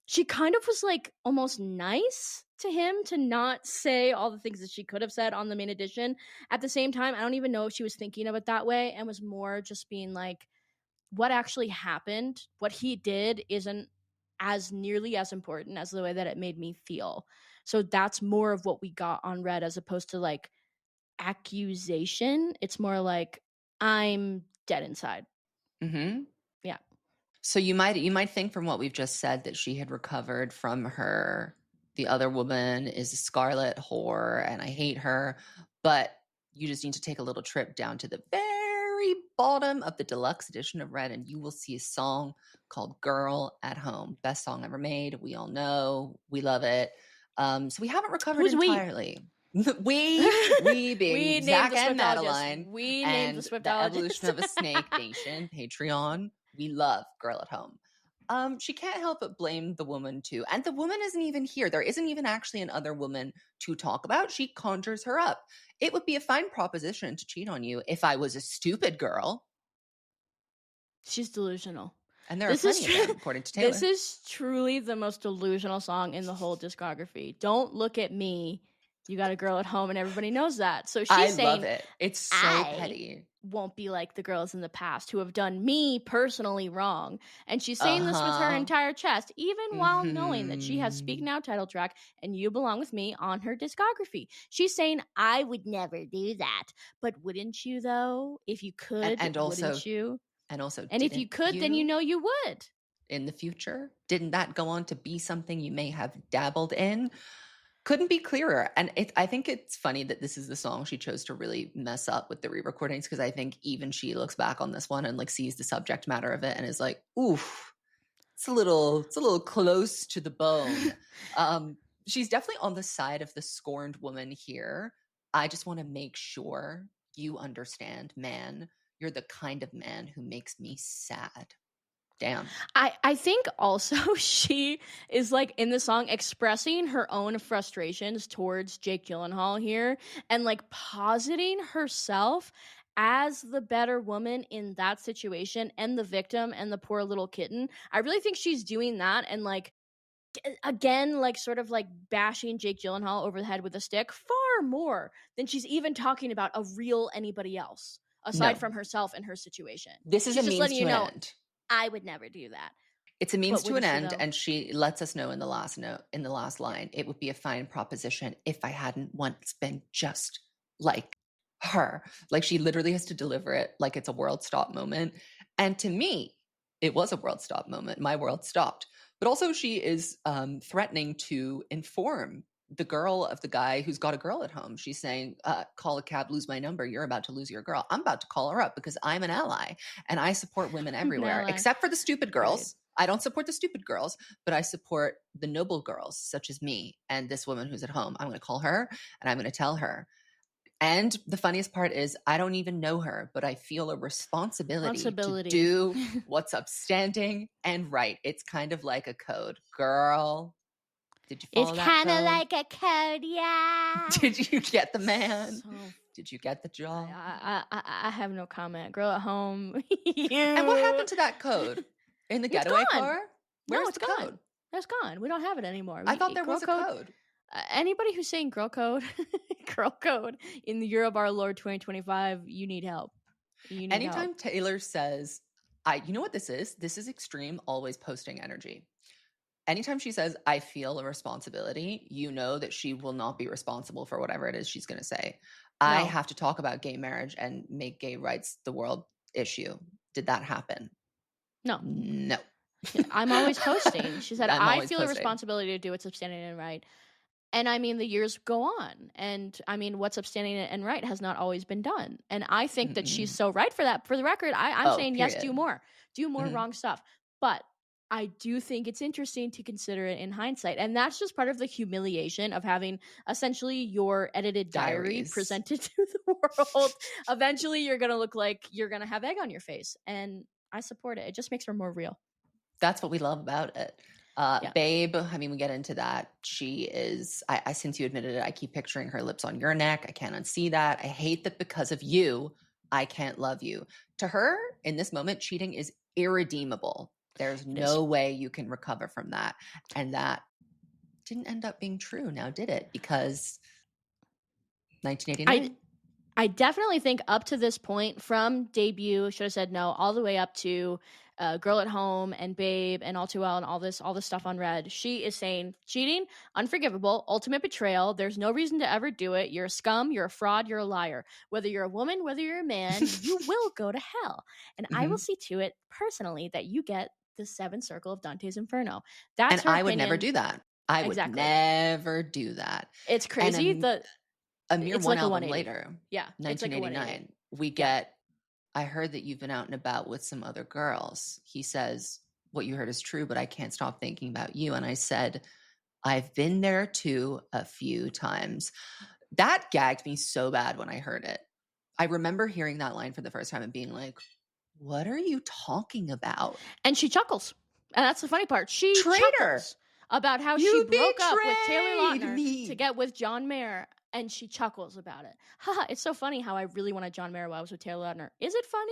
she kind of was like almost nice to him to not say all the things that she could have said on the main edition. At the same time, I don't even know if she was thinking of it that way and was more just being like, what actually happened, what he did isn't as nearly as important as the way that it made me feel. So that's more of what we got on Red as opposed to like accusation. It's more like I'm dead inside. Mm-hmm. Yeah. So you might think from what we've just said that she had recovered from her. The other woman is a scarlet whore, and I hate her. But you just need to take a little trip down to the very bottom of the deluxe edition of Red, and you will see a song called "Girl at Home." Best song ever made. We all know, we love it. So we haven't recovered Who's we? entirely. we We being named Zach the and Swiftologist. Madeline We named the and the evolution Swiftologist. of a snake nation Patreon. We love Girl at Home. She can't help but blame the woman too, and the woman isn't even here. There isn't even actually another woman to talk about. She conjures her up. It would be a fine proposition to cheat on you if I was a stupid girl. She's delusional. And there are plenty of them, according to Taylor. This is truly the most delusional song in the whole discography. Don't look at me. You got a girl at home, and everybody knows that. So she's saying, love it. It's so petty. Won't be like the girls in the past who have done me personally wrong. And she's saying this with her entire chest, even while knowing that she has Speak Now title track and You Belong With Me on her discography. She's saying, I would never do that. But wouldn't you, though? If you could, and also, wouldn't you? And if you could, then you know you would. In the future? Didn't that go on to be something you may have dabbled in? Couldn't be clearer. And I think it's funny that this is the song she chose to really mess up with the re-recordings, because I think even she looks back on this one and like sees the subject matter of it and is like, oof, it's a little close to the bone. She's definitely on the side of the scorned woman here. I just want to make sure you understand, man. You're the kind of man who makes me sad. Damn. I think also she is like in the song expressing her own frustrations towards Jake Gyllenhaal here and like positing herself as the better woman in that situation and the victim and the poor little kitten. I really think she's doing that and like again like sort of like bashing Jake Gyllenhaal over the head with a stick far more than she's even talking about a real anybody else aside from herself and her situation. This is she's a just means letting to you an know, end. I would never do that. It's a means to an end, and she lets us know in the last line, it would be a fine proposition if I hadn't once been just like her. Like she literally has to deliver it like it's a world stop moment. And to me, it was a world stop moment. My world stopped. But also she is threatening to inform the girl of the guy who's got a girl at home. She's saying, call a cab, lose my number. You're about to lose your girl. I'm about to call her up because I'm an ally and I support women everywhere, except for the stupid girls. Right. I don't support the stupid girls, but I support the noble girls such as me and this woman who's at home. I'm going to call her and I'm going to tell her. And the funniest part is I don't even know her, but I feel a responsibility. To do what's upstanding and right. It's kind of like a code. Girl, did you follow that code? It's kind of like a code, yeah. Did you get the man? Did you get the job? I have no comment. Girl at home. And what happened to that code? In the Getaway car? Where's the code? It's gone. We don't have it anymore. I thought there was a code. Anybody who's saying girl code, girl code in the year of our Lord 2025, you need help. Anytime Taylor says, you know what this is? This is extreme, always posting energy. Anytime she says, I feel a responsibility, you know that she will not be responsible for whatever it is she's going to say. No. I have to talk about gay marriage and make gay rights the world issue. Did that happen? No. I'm always posting. She said, I feel a responsibility to do what's upstanding and right. And I mean, the years go on. And I mean, what's upstanding and right has not always been done. And I think that she's so right for that. For the record, I'm saying, period. Yes, do more. Do more wrong stuff. But I do think it's interesting to consider it in hindsight. And that's just part of the humiliation of having essentially your edited diary presented to the world. Eventually, you're going to look like you're going to have egg on your face. And I support it. It just makes her more real. That's what we love about it. Babe, I mean, we get into that. She is, I since you admitted it, I keep picturing her lips on your neck. I can't unsee that. I hate that because of you, I can't love you. To her, in this moment, cheating is irredeemable. There's no way you can recover from that. And that didn't end up being true now, did it? Because 1989. I definitely think up to this point, from debut, should have said no, all the way up to Girl at Home and Babe and All Too Well and all this stuff on Red, she is saying cheating, unforgivable, ultimate betrayal. There's no reason to ever do it. You're a scum, you're a fraud, you're a liar. Whether you're a woman, whether you're a man, you will go to hell. And I will see to it personally that you get the seventh circle of Dante's Inferno. That's And her I would opinion. never do that. I would Exactly. never do that. It's crazy. And a mere It's one like a album 180. later, Yeah, it's like a 180. 1989, we Yeah. get, I heard that you've been out and about with some other girls. He says, what you heard is true, but I can't stop thinking about you. And I said, I've been there too a few times. That gagged me so bad when I heard it. I remember hearing that line for the first time and being like, what are you talking about? And she chuckles. And that's the funny part. She Traitor. chuckles about how You she broke up with Taylor betrayed Lautner me. to get with John Mayer. And she chuckles about it. Haha, it's so funny how I really wanted John Mayer while I was with Taylor Lautner. Is it funny?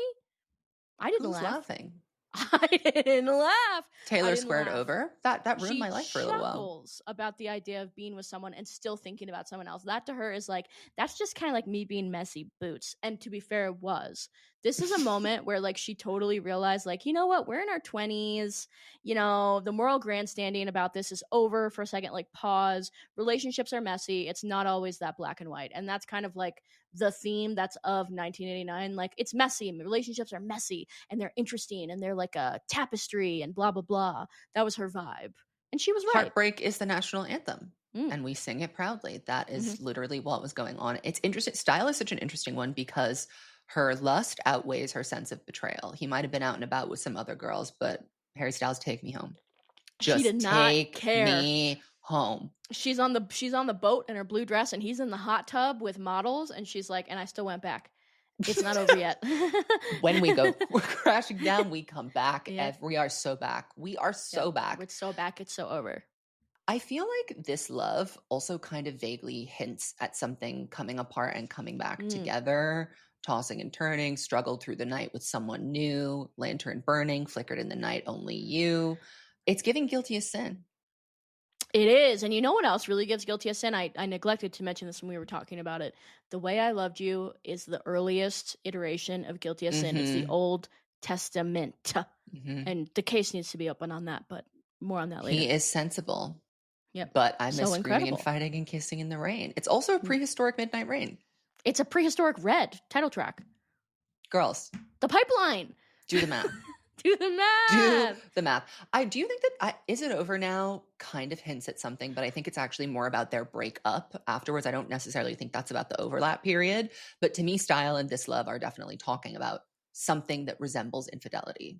I didn't Who's laugh. laughing? I didn't laugh. Taylor didn't squared laugh. over? That ruined She my life for a little while. chuckles about the idea of being with someone and still thinking about someone else. That to her is like, that's just kind of like me being messy boots. And to be fair, it was. This is a moment where like she totally realized, like, you know what, we're in our 20s, you know, the moral grandstanding about this is over for a second. Like, pause. Relationships are messy. It's not always that black and white. And that's kind of like the theme that's of 1989. Like, it's messy. Relationships are messy and they're interesting and they're like a tapestry and blah blah blah. That was her vibe. And she was right. Heartbreak is the national anthem. And we sing it proudly. That is literally what was going on. It's interesting. Style is such an interesting one because her lust outweighs her sense of betrayal. He might have been out and about with some other girls, but Harry Styles, take me home. Just she did not take care. me home. She's on the boat in her blue dress and he's in the hot tub with models and she's like, and I still went back. It's not over yet. When we go crashing down, we come back. Yeah. We are so back. We are so back. It's so back. It's so over. I feel like this love also kind of vaguely hints at something coming apart and coming back together, tossing and turning, struggled through the night with someone new, lantern burning, flickered in the night, only you. It's giving guilty as sin. It is. And you know what else really gives guilty as sin? I neglected to mention this when we were talking about it. The Way I Loved You is the earliest iteration of guilty as sin. It's the Old Testament. And the case needs to be open on that, but more on that later. He is sensible. Yep. But I miss So screaming incredible. and fighting and kissing in the rain. It's also a prehistoric Midnight Rain. It's a prehistoric Red title track. Girls, The Pipeline. do the math. Do the math. Do the math. I do think that Is It Over Now kind of hints at something, but I think it's actually more about their breakup afterwards. I don't necessarily think that's about the overlap period. But to me, Style and This Love are definitely talking about something that resembles infidelity.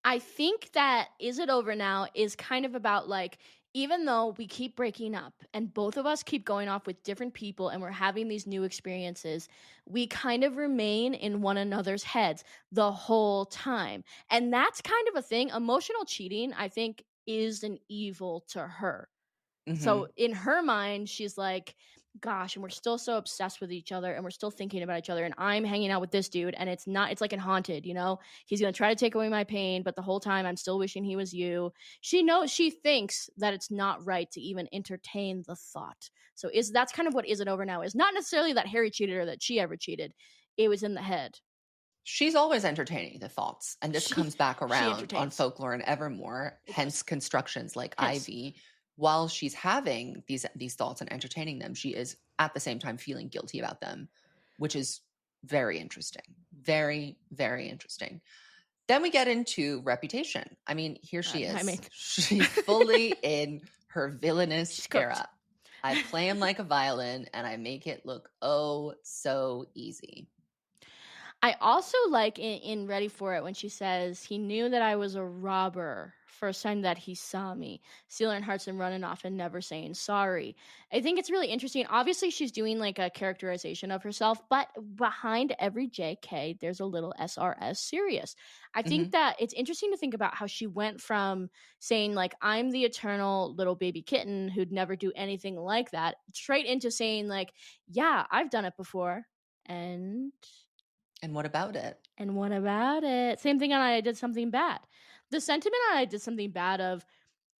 I think that Is It Over Now is kind of about like, even though we keep breaking up and both of us keep going off with different people and we're having these new experiences, we kind of remain in one another's heads the whole time. And that's kind of a thing. Emotional cheating, I think, is an evil to her. So in her mind, she's like, gosh, and we're still so obsessed with each other and we're still thinking about each other. And I'm hanging out with this dude and it's like in Haunted, you know, he's going to try to take away my pain, but the whole time I'm still wishing he was you. She thinks that it's not right to even entertain the thought. So that's kind of what Is It Over Now is. Not necessarily that Harry cheated or that she ever cheated. It was in the head. She's always entertaining the thoughts. And this comes back around on Folklore and Evermore, hence constructions like Ivy. While she's having these thoughts and entertaining them, she is at the same time feeling guilty about them, which is very interesting. Very, very interesting. Then we get into Reputation. I mean, here she is. She's fully in her villainous era. I play him like a violin and I make it look oh so easy. I also like in Ready for It when she says, he knew that I was a robber first time that he saw me, stealing hearts and running off and never saying sorry. I think it's really interesting. Obviously, she's doing like a characterization of herself, but behind every JK, there's a little SRS serious. I think that it's interesting to think about how she went from saying like, I'm the eternal little baby kitten who'd never do anything like that, straight into saying like, yeah, I've done it before. And what about it? And what about it? Same thing on I Did Something Bad. The sentiment on I Did Something Bad of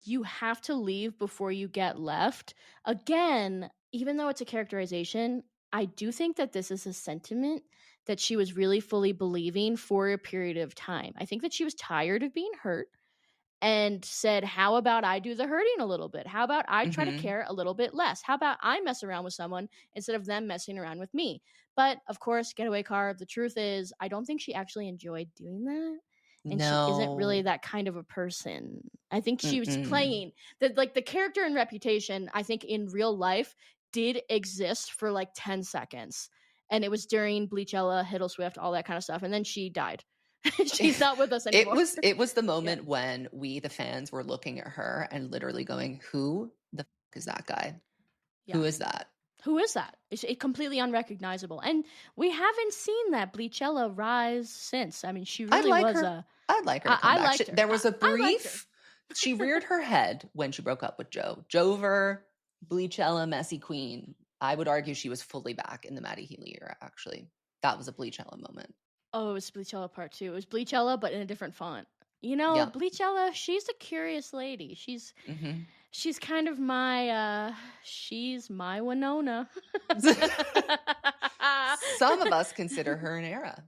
you have to leave before you get left. Again, even though it's a characterization, I do think that this is a sentiment that she was really fully believing for a period of time. I think that she was tired of being hurt and said, how about I do the hurting a little bit? How about I try to Mhm. care a little bit less? How about I mess around with someone instead of them messing around with me? But of course, Getaway Car, the truth is, I don't think she actually enjoyed doing that. And she isn't really No. that kind of a person. I think she was Mm-mm. playing the character and Reputation, I think in real life did exist for like 10 seconds. And it was during Bleachella, Hiddle Swift, all that kind of stuff. And then she died. She's not with us It anymore. was it was the Yeah. moment when we, the fans, were looking at her and literally going, "Who the f is that guy? Yeah. Who is that?" Who is that? It's completely unrecognizable. And we haven't seen that Bleachella rise since. I mean, she I'd really like was her. a. I'd like her to come I back. liked her. There was a I liked her. brief she reared her head when she broke up with Joe. Jover, Bleachella, Messy Queen. I would argue she was fully back in the Maddie Healy era, actually. That was a Bleachella moment. Oh, it was Bleachella Part 2. It was Bleachella, but in a different font. You know, Yep. Bleachella, she's a curious lady. Mhm. She's kind of my she's my Winona. Some of us consider her an era.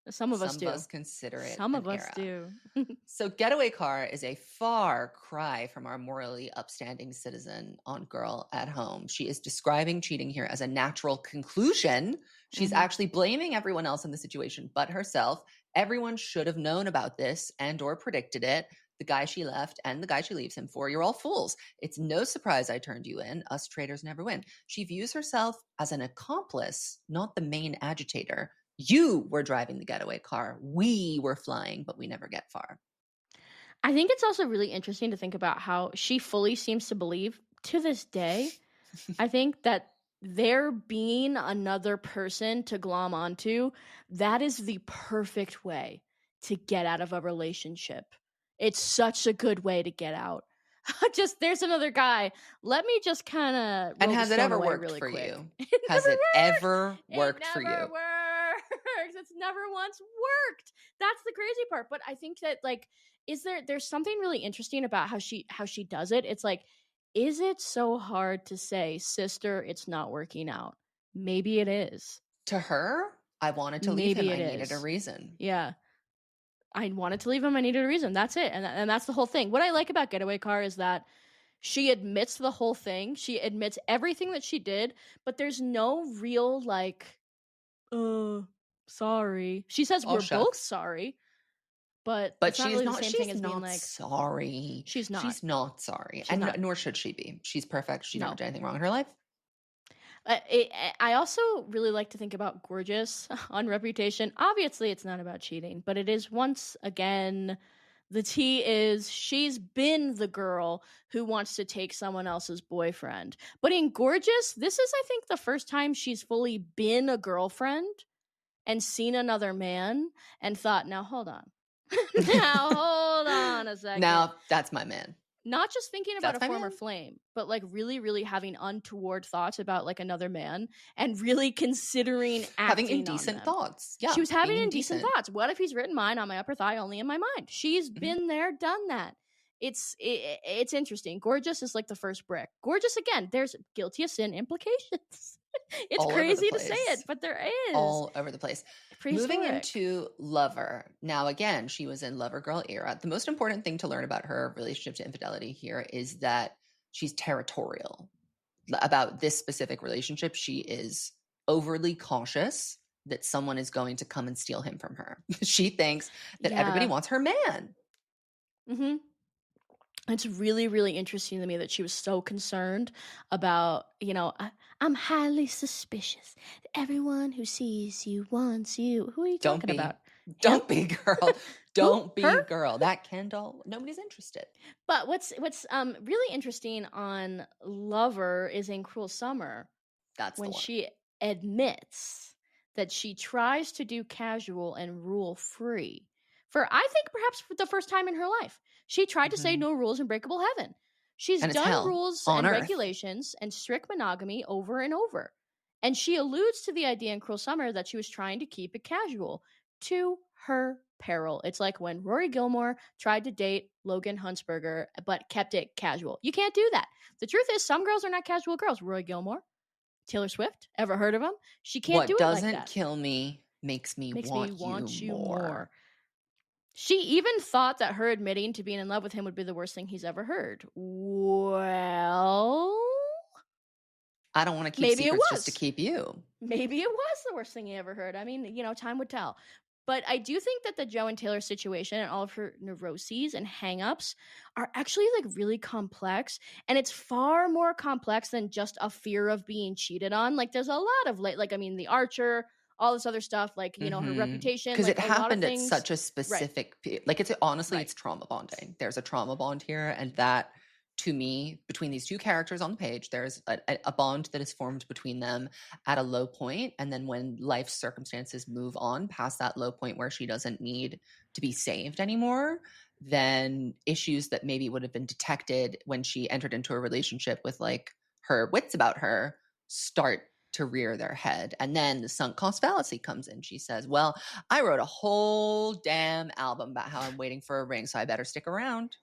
Some of us Some of do. us consider it Some an of us era. do. So, Getaway Car is a far cry from our morally upstanding citizen on Girl at Home. She is describing cheating here as a natural conclusion. She's Mhm. actually blaming everyone else in the situation but herself. Everyone should have known about this and or predicted it. The guy she left and the guy she leaves him for, you're all fools. It's no surprise I turned you in. Us traitors never win. She views herself as an accomplice, not the main agitator. You were driving the getaway car. We were flying, but we never get far. I think it's also really interesting to think about how she fully seems to believe to this day. I think that there being another person to glom onto, that is the perfect way to get out of a relationship. It's such a good way to get out. Just there's another guy. Let me just kind of And roll the has it stone ever away worked really for quick. you? It Has never it works. ever It worked for never you? works. It's never once worked. That's the crazy part. But I think that like there's something really interesting about how she does it. It's like, is it so hard to say, sister, it's not working out? Maybe it is. To her, I wanted to leave him. Maybe I it needed a is. reason. Yeah. I wanted to leave him. I needed a reason. That's it. And that's the whole thing. What I like about Getaway Car is that she admits the whole thing. She admits everything that she did, but there's no real like, uh, sorry. She says Oh, we're both shucks. sorry, but But it's not she's really the not same thing she's as being not like, sorry. she's not. She's not sorry. She's And not. nor should she be. She's perfect. She's never No. done anything wrong in her life. I also really like to think about Gorgeous on Reputation. Obviously, it's not about cheating, but it is once again. The tea is she's been the girl who wants to take someone else's boyfriend. But in Gorgeous, this is, I think, the first time she's fully been a girlfriend and seen another man and thought, now hold on. Now hold on a second. Now, that's my man. Not just thinking about That's a my former man. flame, but like really, really having untoward thoughts about like another man and really considering Having acting on indecent them. thoughts. She Yeah, was having being indecent indecent. thoughts. What if he's written mine on my upper thigh, only in my mind? She's Mhm. been there, done that. It's interesting. Gorgeous is like the first brick. Gorgeous again. There's guilty of sin implications. It's All over the crazy to say it, place. but there is. All over the place. Moving Prehistoric. into Lover. Now, again, she was in Lover Girl era. The most important thing to learn about her relationship to infidelity here is that she's territorial. About this specific relationship, she is overly cautious that someone is going to come and steal him from her. She thinks that everybody Yeah. wants her man. Mm-hmm. It's really, really interesting to me that she was so concerned about, I'm highly suspicious. Everyone who sees you wants you. Who are you Don't talking be. about? Him? Don't be, girl. Who? Don't Her? be, girl. That Kendall, nobody's interested. But what's really interesting on Lover is in Cruel Summer That's the when one. she admits that she tries to do casual and rule free for, I think, perhaps for the first time in her life. She tried to say Mhm. no rules in Breakable Heaven. She's And it's done hell rules on and earth. regulations and strict monogamy over and over. And she alludes to the idea in Cruel Summer that she was trying to keep it casual to her peril. It's like when Rory Gilmore tried to date Logan Huntsberger but kept it casual. You can't do that. The truth is, some girls are not casual girls, Rory Gilmore. Taylor Swift, ever heard of him? She can't do What it like doesn't that. kill me makes me Makes me want you want you more. more. She even thought that her admitting to being in love with him would be the worst thing he's ever heard. Well, I don't want to keep maybe it secrets just to was. keep you. Maybe it was the worst thing he ever heard. I mean, time would tell. But I do think that the Joe and Taylor situation and all of her neuroses and hangups are actually like really complex. And it's far more complex than just a fear of being cheated on. Like there's a lot of the Archer, all this other stuff, like, her reputation, Because like it a lot of happened at things. such a Right. specific like it's honestly Right. it's trauma bonding. There's a trauma bond here, and that to me, between these two characters on the page, there's a bond that is formed between them at a low point, and then when life circumstances move on past that low point where she doesn't need to be saved anymore, then issues that maybe would have been detected when she entered into a relationship with like her wits about her start to rear their head. And then the sunk cost fallacy comes in. She says, well, I wrote a whole damn album about how I'm waiting for a ring, so I better stick around.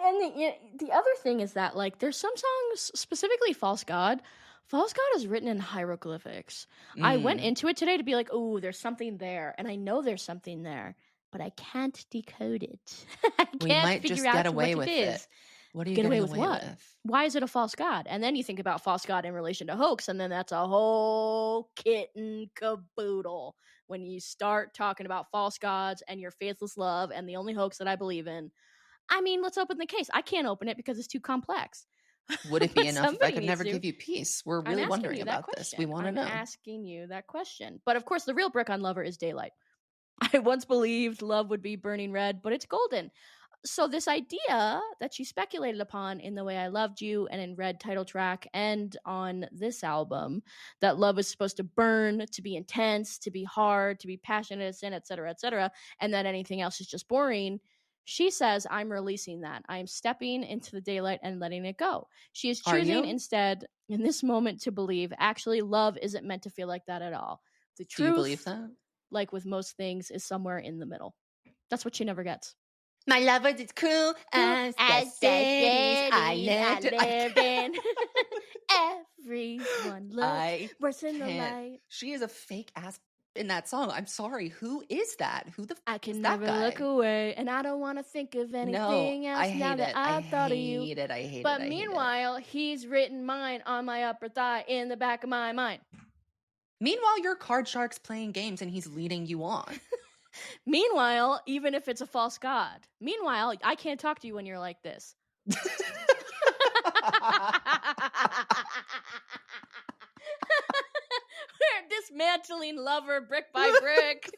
And the other thing is that, like, there's some songs, specifically False God. False God is written in hieroglyphics. I went into it today to be like, oh, there's something there. And I know there's something there, but I can't decode it. I We can't might figure just out get what away it with is. it. What are you Get away getting with away what? with? Why is it a false god? And then you think about false god in relation to hoax, and then that's a whole kit and caboodle when you start talking about false gods and your faithless love and the only hoax that I believe in. I mean, let's open the case. I can't open it because it's too complex. Would it be But enough if I somebody could needs never to. give you peace? We're I'm really asking wondering you that about this. question. We want to I'm know. asking you that question. But of course, the real brick on Lover is Daylight. I once believed love would be burning red, but it's golden. So this idea that she speculated upon in The Way I Loved You and in Red title track and on this album, that love is supposed to burn, to be intense, to be hard, to be passionate, and et cetera, and that anything else is just boring. She says, I'm releasing that. I'm stepping into the daylight and letting it go. She is Are choosing you? instead in this moment to believe actually love isn't meant to feel like that at all. The Do you believe truth, that? like with most things, is somewhere in the middle. That's what she never gets. My lover is cruel as the cities I lived in. Everyone looked worse in the light. She is a fake ass in that song. I'm sorry. Who is that? Who the I f can is that never guy? look away, and I don't want to think of anything No, else I now hate that it. I've thought of you. I hate it. I hate But it. meanwhile, he's written mine on my upper thigh in the back of my mind. Meanwhile, your card shark's playing games and he's leading you on. Meanwhile, even if it's a false god. Meanwhile, I can't talk to you when you're like this. We're dismantling Lover brick by brick.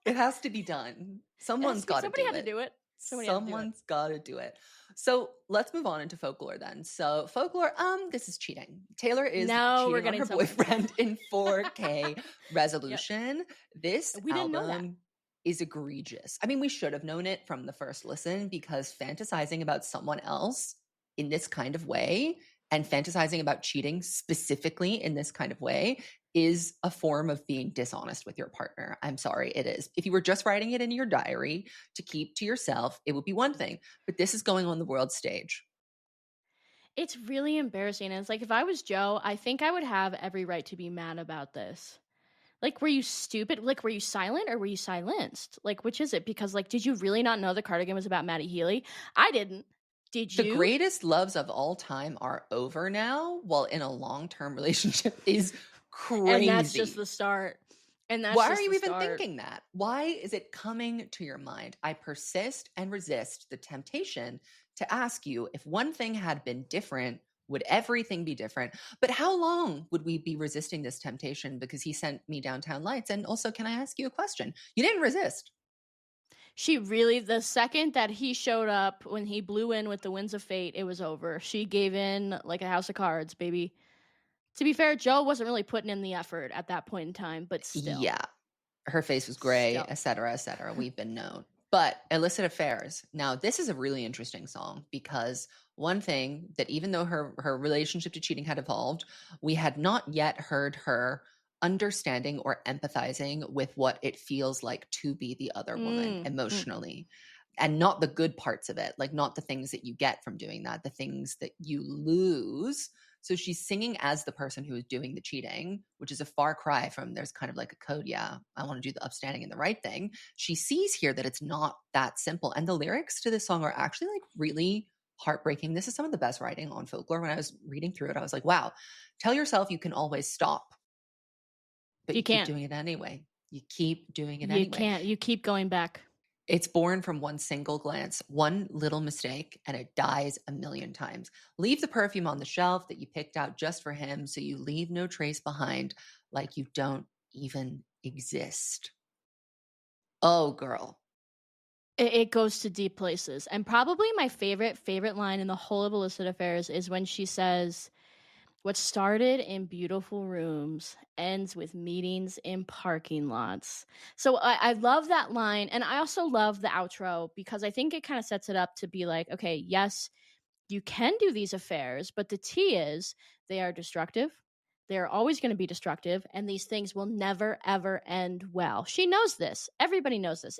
It has to be done. Someone's got to do it. Somebody had to do it. Someone's got to do it. So let's move on into Folklore then. So Folklore, this is cheating. Taylor is cheating on her boyfriend in 4K resolution. Yep. This album is egregious. I mean, we should have known it from the first listen, because fantasizing about someone else in this kind of way and fantasizing about cheating specifically in this kind of way is a form of being dishonest with your partner. I'm sorry, it is. If you were just writing it in your diary to keep to yourself, it would be one thing. But this is going on the world stage. It's really embarrassing. And it's like, if I was Joe, I think I would have every right to be mad about this. Like, were you stupid? Like, were you silent or were you silenced? Like, which is it? Because, like, did you really not know the cardigan was about Maddie Healy? I didn't. Did you? The greatest loves of all time are over now, while in a long-term relationship is crazy. And that's just the start. And that's why are you even thinking that? Why is it coming to your mind? I persist and resist the temptation to ask you, if one thing had been different, would everything be different? But how long would we be resisting this temptation? Because he sent me Downtown Lights. And also, can I ask you a question? You didn't resist. She really, the second that he showed up, when he blew in with the Winds of Fate, it was over. She gave in like a house of cards, baby. To be fair, Joe wasn't really putting in the effort at that point in time, but still. Yeah. Her face was gray, et cetera, et cetera. We've been known. But Illicit Affairs. Now, this is a really interesting song, because one thing that, even though her relationship to cheating had evolved, we had not yet heard her understanding or empathizing with what it feels like to be the other woman emotionally. And not the good parts of it, like not the things that you get from doing that, the things that you lose So she's singing as the person who is doing the cheating, which is a far cry from there's kind of like a code. Yeah, I want to do the upstanding and the right thing. She sees here that it's not that simple. And the lyrics to this song are actually like really heartbreaking. This is some of the best writing on Folklore. When I was reading through it, I was like, wow, tell yourself you can always stop, but you keep can't. doing it anyway. You keep doing it You anyway. can't. You keep going back. It's born from one single glance, one little mistake, and it dies a million times. Leave the perfume on the shelf that you picked out just for him so you leave no trace behind, like you don't even exist. Oh, girl. It goes to deep places. And probably my favorite line in the whole of Illicit Affairs is when she says, "What started in beautiful rooms ends with meetings in parking lots." So I love that line. And I also love the outro because I think it kind of sets it up to be like, okay, yes, you can do these affairs, but the T is they are destructive. They're always going to be destructive, and these things will never, ever end well. She knows this. Everybody knows this.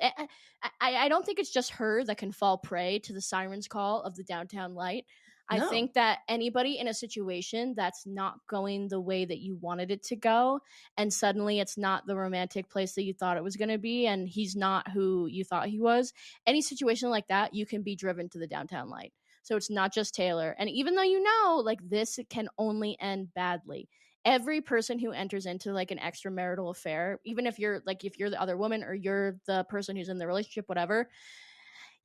I don't think it's just her that can fall prey to the siren's call of the downtown light. I No. think that anybody in a situation that's not going the way that you wanted it to go, and suddenly it's not the romantic place that you thought it was going to be, and he's not who you thought he was, any situation like that, you can be driven to the downtown light. So it's not just Taylor. And even though you know, like, this can only end badly, every person who enters into like an extramarital affair, even if you're the other woman or you're the person who's in the relationship, whatever,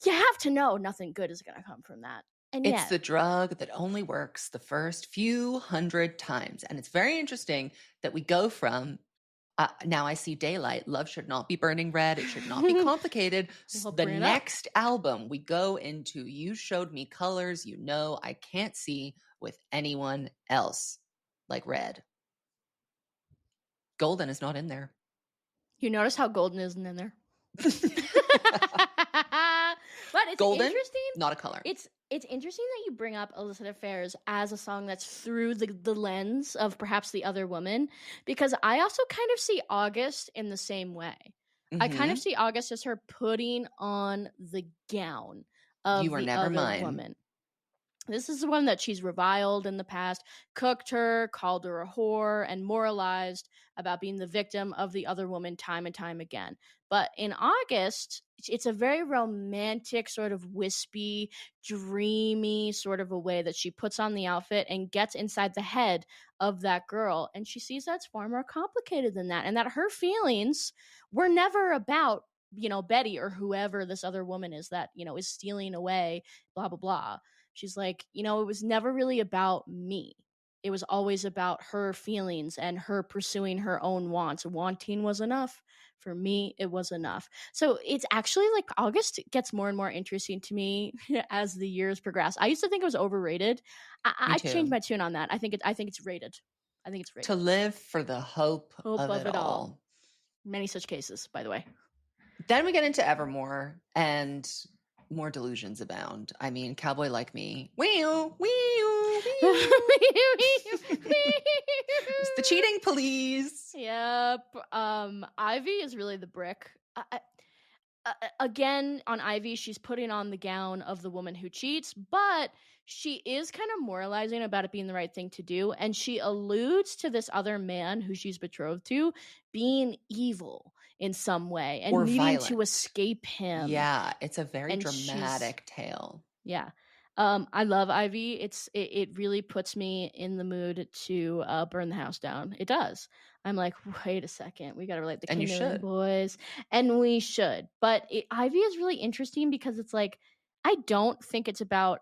you have to know nothing good is going to come from that. And It's yet, the drug that only works the first few hundred times. And it's very interesting that we go from now I see daylight. Love should not be burning red. It should not be complicated. We'll The bring it up. next album, we go into You Showed Me Colors You Know I Can't See with Anyone Else, like red. Golden is not in there. You notice how Golden isn't in there? But it's Golden, interesting. not a color. It's interesting that you bring up Illicit Affairs as a song that's through the lens of perhaps the other woman, because I also kind of see August in the same way. I kind of see August as her putting on the gown of You Were the Never other Mine. woman. This is the one that she's reviled in the past, cooked her, called her a whore, and moralized about being the victim of the other woman time and time again. But in August, it's a very romantic, sort of wispy, dreamy sort of a way that she puts on the outfit and gets inside the head of that girl. And she sees that's far more complicated than that, and that her feelings were never about, Betty or whoever this other woman is that, is stealing away, blah, blah, blah. She's like, it was never really about me. It was always about her feelings and her pursuing her own wants. Wanting was enough. For me, it was enough. So it's actually like August gets more and more interesting to me as the years progress. I used to think it was overrated. I changed my tune on that. I think it's rated. I think it's rated. To live for the hope of it all. Many such cases, by the way. Then we get into Evermore, and more delusions abound. I mean, Cowboy Like Me. It's the cheating police. Yep. Ivy is really the brick. Again, on Ivy, she's putting on the gown of the woman who cheats, but she is kind of moralizing about it being the right thing to do, and she alludes to this other man who she's betrothed to being evil in some way and needing violent to escape him. Yeah, it's a very dramatic tale. Yeah. I love Ivy. It really puts me in the mood to burn the house down. It does. I'm like, wait a second, we gotta relate the Kindling boys, and we should. But Ivy is really interesting because it's like, I don't think it's about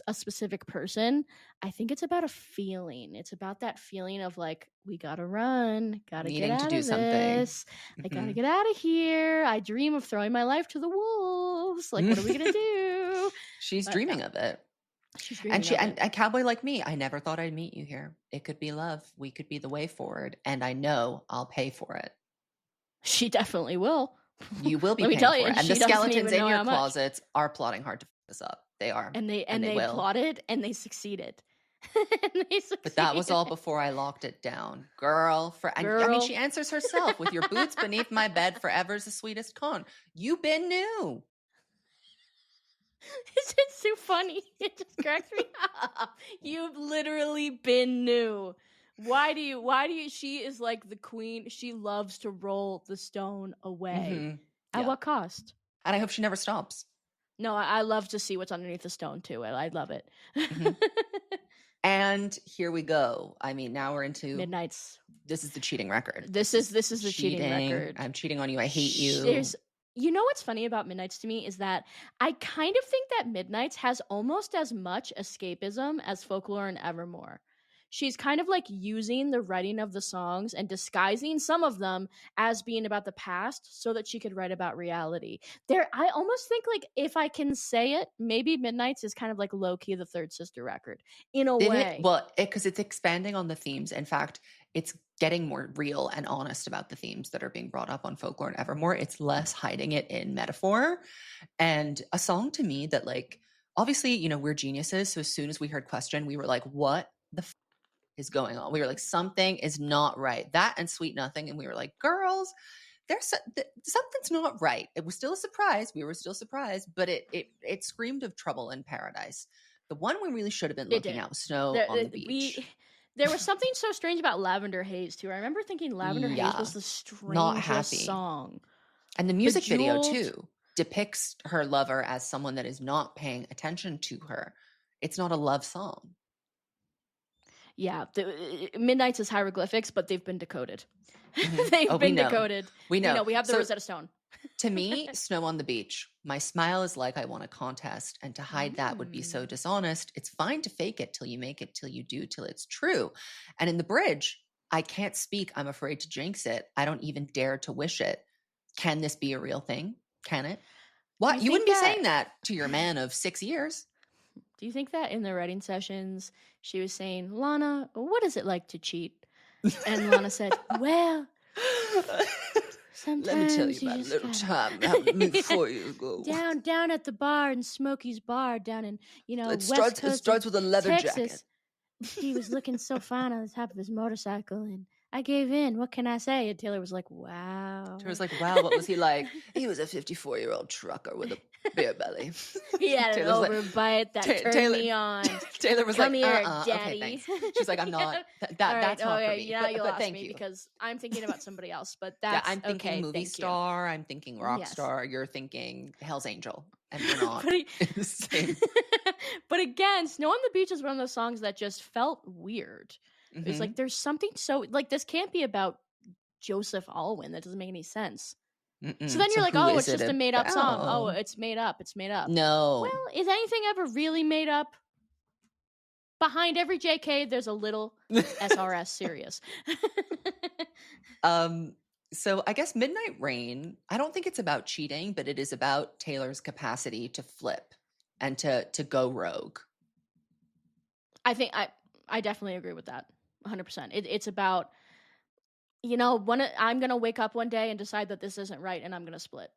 a specific person. I think it's about a feeling. It's about that feeling of like, we gotta run, gotta get out of this. I gotta get out of here. I dream of throwing my life to the wolves. Like, what are we gonna do? She's dreaming of it. And a Cowboy Like Me. I never thought I'd meet you here. It could be love. We could be the way forward, and I know I'll pay for it. She definitely will. You will be paying for it. And the skeletons in your closets are plotting hard to fuck us up. They are. And they plotted and they succeeded. But that was all before I locked it down. Girl. I mean, she answers herself with your boots beneath my bed, forever's the sweetest con. You been new. It's so funny. It just cracks me up. You've literally been new. Why do you she is like the queen. She loves to roll the stone away. At Yeah. what cost? And I hope she never stops. No, I love to see what's underneath the stone too. I love it. And here we go. I mean, now we're into Midnight's. This is the cheating record. This is the cheating record. I'm cheating on you. I hate you. You know what's funny about Midnight's to me is that I kind of think that Midnight's has almost as much escapism as Folklore and Evermore. She's kind of like using the writing of the songs and disguising some of them as being about the past so that she could write about reality. I almost think like, if I can say it, maybe Midnight's is kind of like low-key the Third Sister record in a way. Because it's expanding on the themes. In fact, it's getting more real and honest about the themes that are being brought up on Folklore and Evermore. It's less hiding it in metaphor. And a song to me that, like, obviously, you know, we're geniuses. So as soon as we heard Question, we were like, what the is going on? We were like, something is not right. That and Sweet Nothing. And we were like, girls, something's not right. It was still a surprise. We were still surprised, but it screamed of trouble in paradise. The one we really should have been looking at was Snow on the Beach. There was something so strange about Lavender Haze too. I remember thinking Lavender Haze was the strangest song. And the music video too depicts her lover as someone that is not paying attention to her. It's not a love song. Yeah, Midnight's is hieroglyphics, but they've been decoded. They've been decoded. We know. We have the Rosetta Stone. To me, Snow on the Beach, my smile is like I want a contest, and to hide that would be so dishonest. It's fine to fake it till you make it, till you do, till it's true. And in the bridge, I can't speak. I'm afraid to jinx it. I don't even dare to wish it. Can this be a real thing? Can it? What? You wouldn't be saying that to your man of 6 years. Do you think that in the writing sessions, she was saying, Lana, what is it like to cheat? And Lana said, well, sometimes let me tell you about a little time before you go. Down at the bar in Smokey's Bar down in, it starts with a leather Texas. jacket. He was looking so fine on the top of his motorcycle, and I gave in. What can I say? And Taylor was like, wow. Taylor was like, wow, what was he like? He was a 54-year-old trucker with a beer belly. He had an overbite that turned me on. Taylor was Come like, here, Daddy. Okay, thanks. She's like, I'm not. That's not for me. Yeah, you but lost thank me you. Because I'm thinking about somebody else. But that's I'm thinking okay, movie star. I'm thinking rock star. You're thinking Hell's Angel. And we're not in the same. But again, Snow on the Beach is one of those songs that just felt weird. Mm-hmm. It's like, there's something so, like, this can't be about Joseph Alwyn. That doesn't make any sense. So then you're like, oh, it's just a made up song. Oh, it's made up. It's made up. No. Well, is anything ever really made up? Behind every JK, there's a little SRS serious. So I guess Midnight Rain, I don't think it's about cheating, but it is about Taylor's capacity to flip and to go rogue. I think I definitely agree with that 100%. It's about, I'm going to wake up one day and decide that this isn't right and I'm going to split.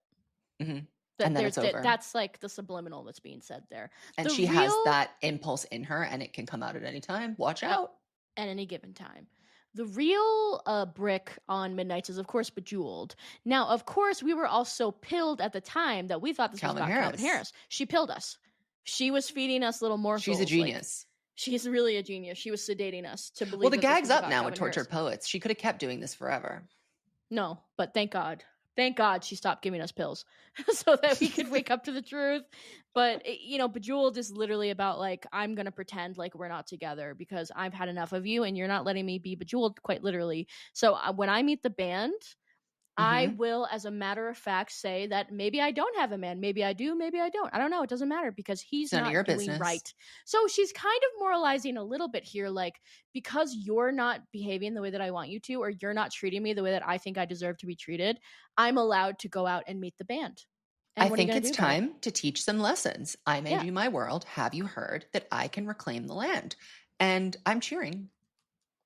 Mm-hmm. And then it's over. That's like the subliminal that's being said there. And she has that impulse in her and it can come out at any time. Watch out. At any given time. The real brick on Midnight's is, of course, Bejeweled. Now, of course, we were all so pilled at the time that we thought this was about Calvin Harris. She pilled us. She was feeding us little morsels. She's a genius. She's really a genius. She was sedating us to believe. Well, the gag's up now with Tortured Poets. She could have kept doing this forever. No, but thank God. Thank God she stopped giving us pills so that we could wake up to the truth. But, Bejeweled is literally about, like, I'm going to pretend like we're not together because I've had enough of you and you're not letting me be bejeweled, quite literally. So when I meet the band, I will, as a matter of fact, say that maybe I don't have a man. Maybe I do. Maybe I don't. I don't know. It doesn't matter because he's not doing right. So she's kind of moralizing a little bit here, like, because you're not behaving the way that I want you to, or you're not treating me the way that I think I deserve to be treated, I'm allowed to go out and meet the band. And I think it's time to teach some lessons. I made you my world. Have you heard that I can reclaim the land? And I'm cheering.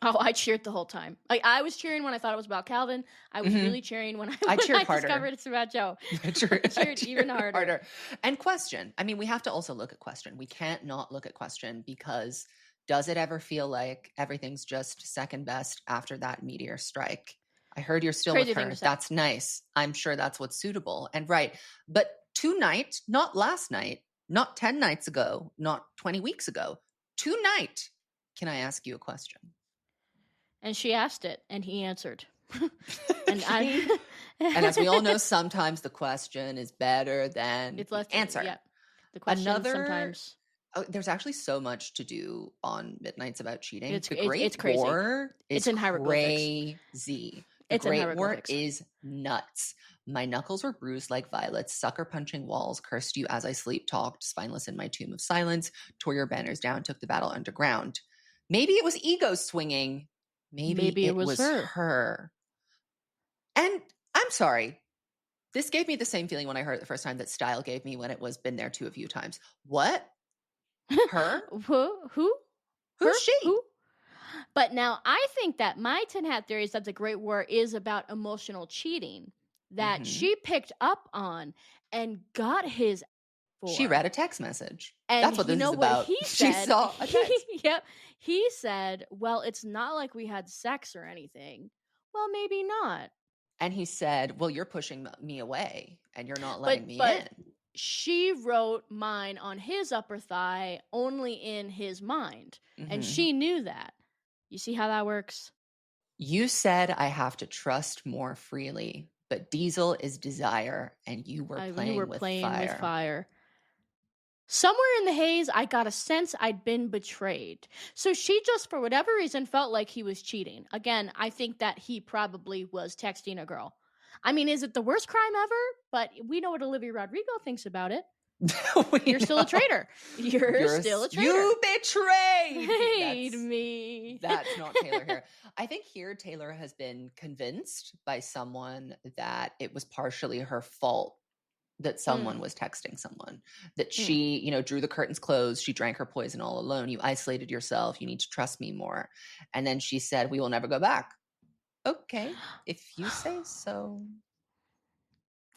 Oh, I cheered the whole time. Like, I was cheering when I thought it was about Calvin. I was really cheering when I discovered it's about Joe. I cheered even harder. And Question. I mean, we have to also look at Question. We can't not look at Question because does it ever feel like everything's just second best after that meteor strike? I heard you're still with her. That's nice. I'm sure that's what's suitable and right. But tonight, not last night, not 10 nights ago, not 20 weeks ago, tonight. Can I ask you a question? And she asked it, and he answered. And and as we all know, sometimes the question is better than it's the less answer. Yeah, the question sometimes. There's actually so much to do on Midnights about cheating. It's Great crazy. War is It's in hieroglyphics. crazy. The It's in Great War hieroglyphics. is nuts. My knuckles were bruised like violets, sucker punching walls, cursed you as I sleep talked, spineless in my tomb of silence, tore your banners down, took the battle underground. Maybe it was ego swinging. Maybe it was her. And I'm sorry. This gave me the same feeling when I heard it the first time that Style gave me when it was been there too a few times. What? Her? Who? Who's she? Who? But now I think that my tin hat theory is that the Great War is about emotional cheating that she picked up on and got his for. She read a text message. And that's what this is about. He said, she saw a text. Yep. He said, well, it's not like we had sex or anything. Well, maybe not. And he said, well, you're pushing me away and you're not letting me in. She wrote mine on his upper thigh only in his mind. And she knew that. You see how that works? You said I have to trust more freely, but Diesel is desire, and you were playing with fire. Somewhere in the haze, I got a sense I'd been betrayed. So she just, for whatever reason, felt like he was cheating. Again, I think that he probably was texting a girl. I mean, is it the worst crime ever? But we know what Olivia Rodrigo thinks about it. You're still a traitor. You're still a traitor. You betrayed me. That's not Taylor here. I think here Taylor has been convinced by someone that it was partially her fault that someone was texting someone, that she, drew the curtains closed. She drank her poison all alone. You isolated yourself. You need to trust me more. And then she said, we will never go back. Okay, if you say so.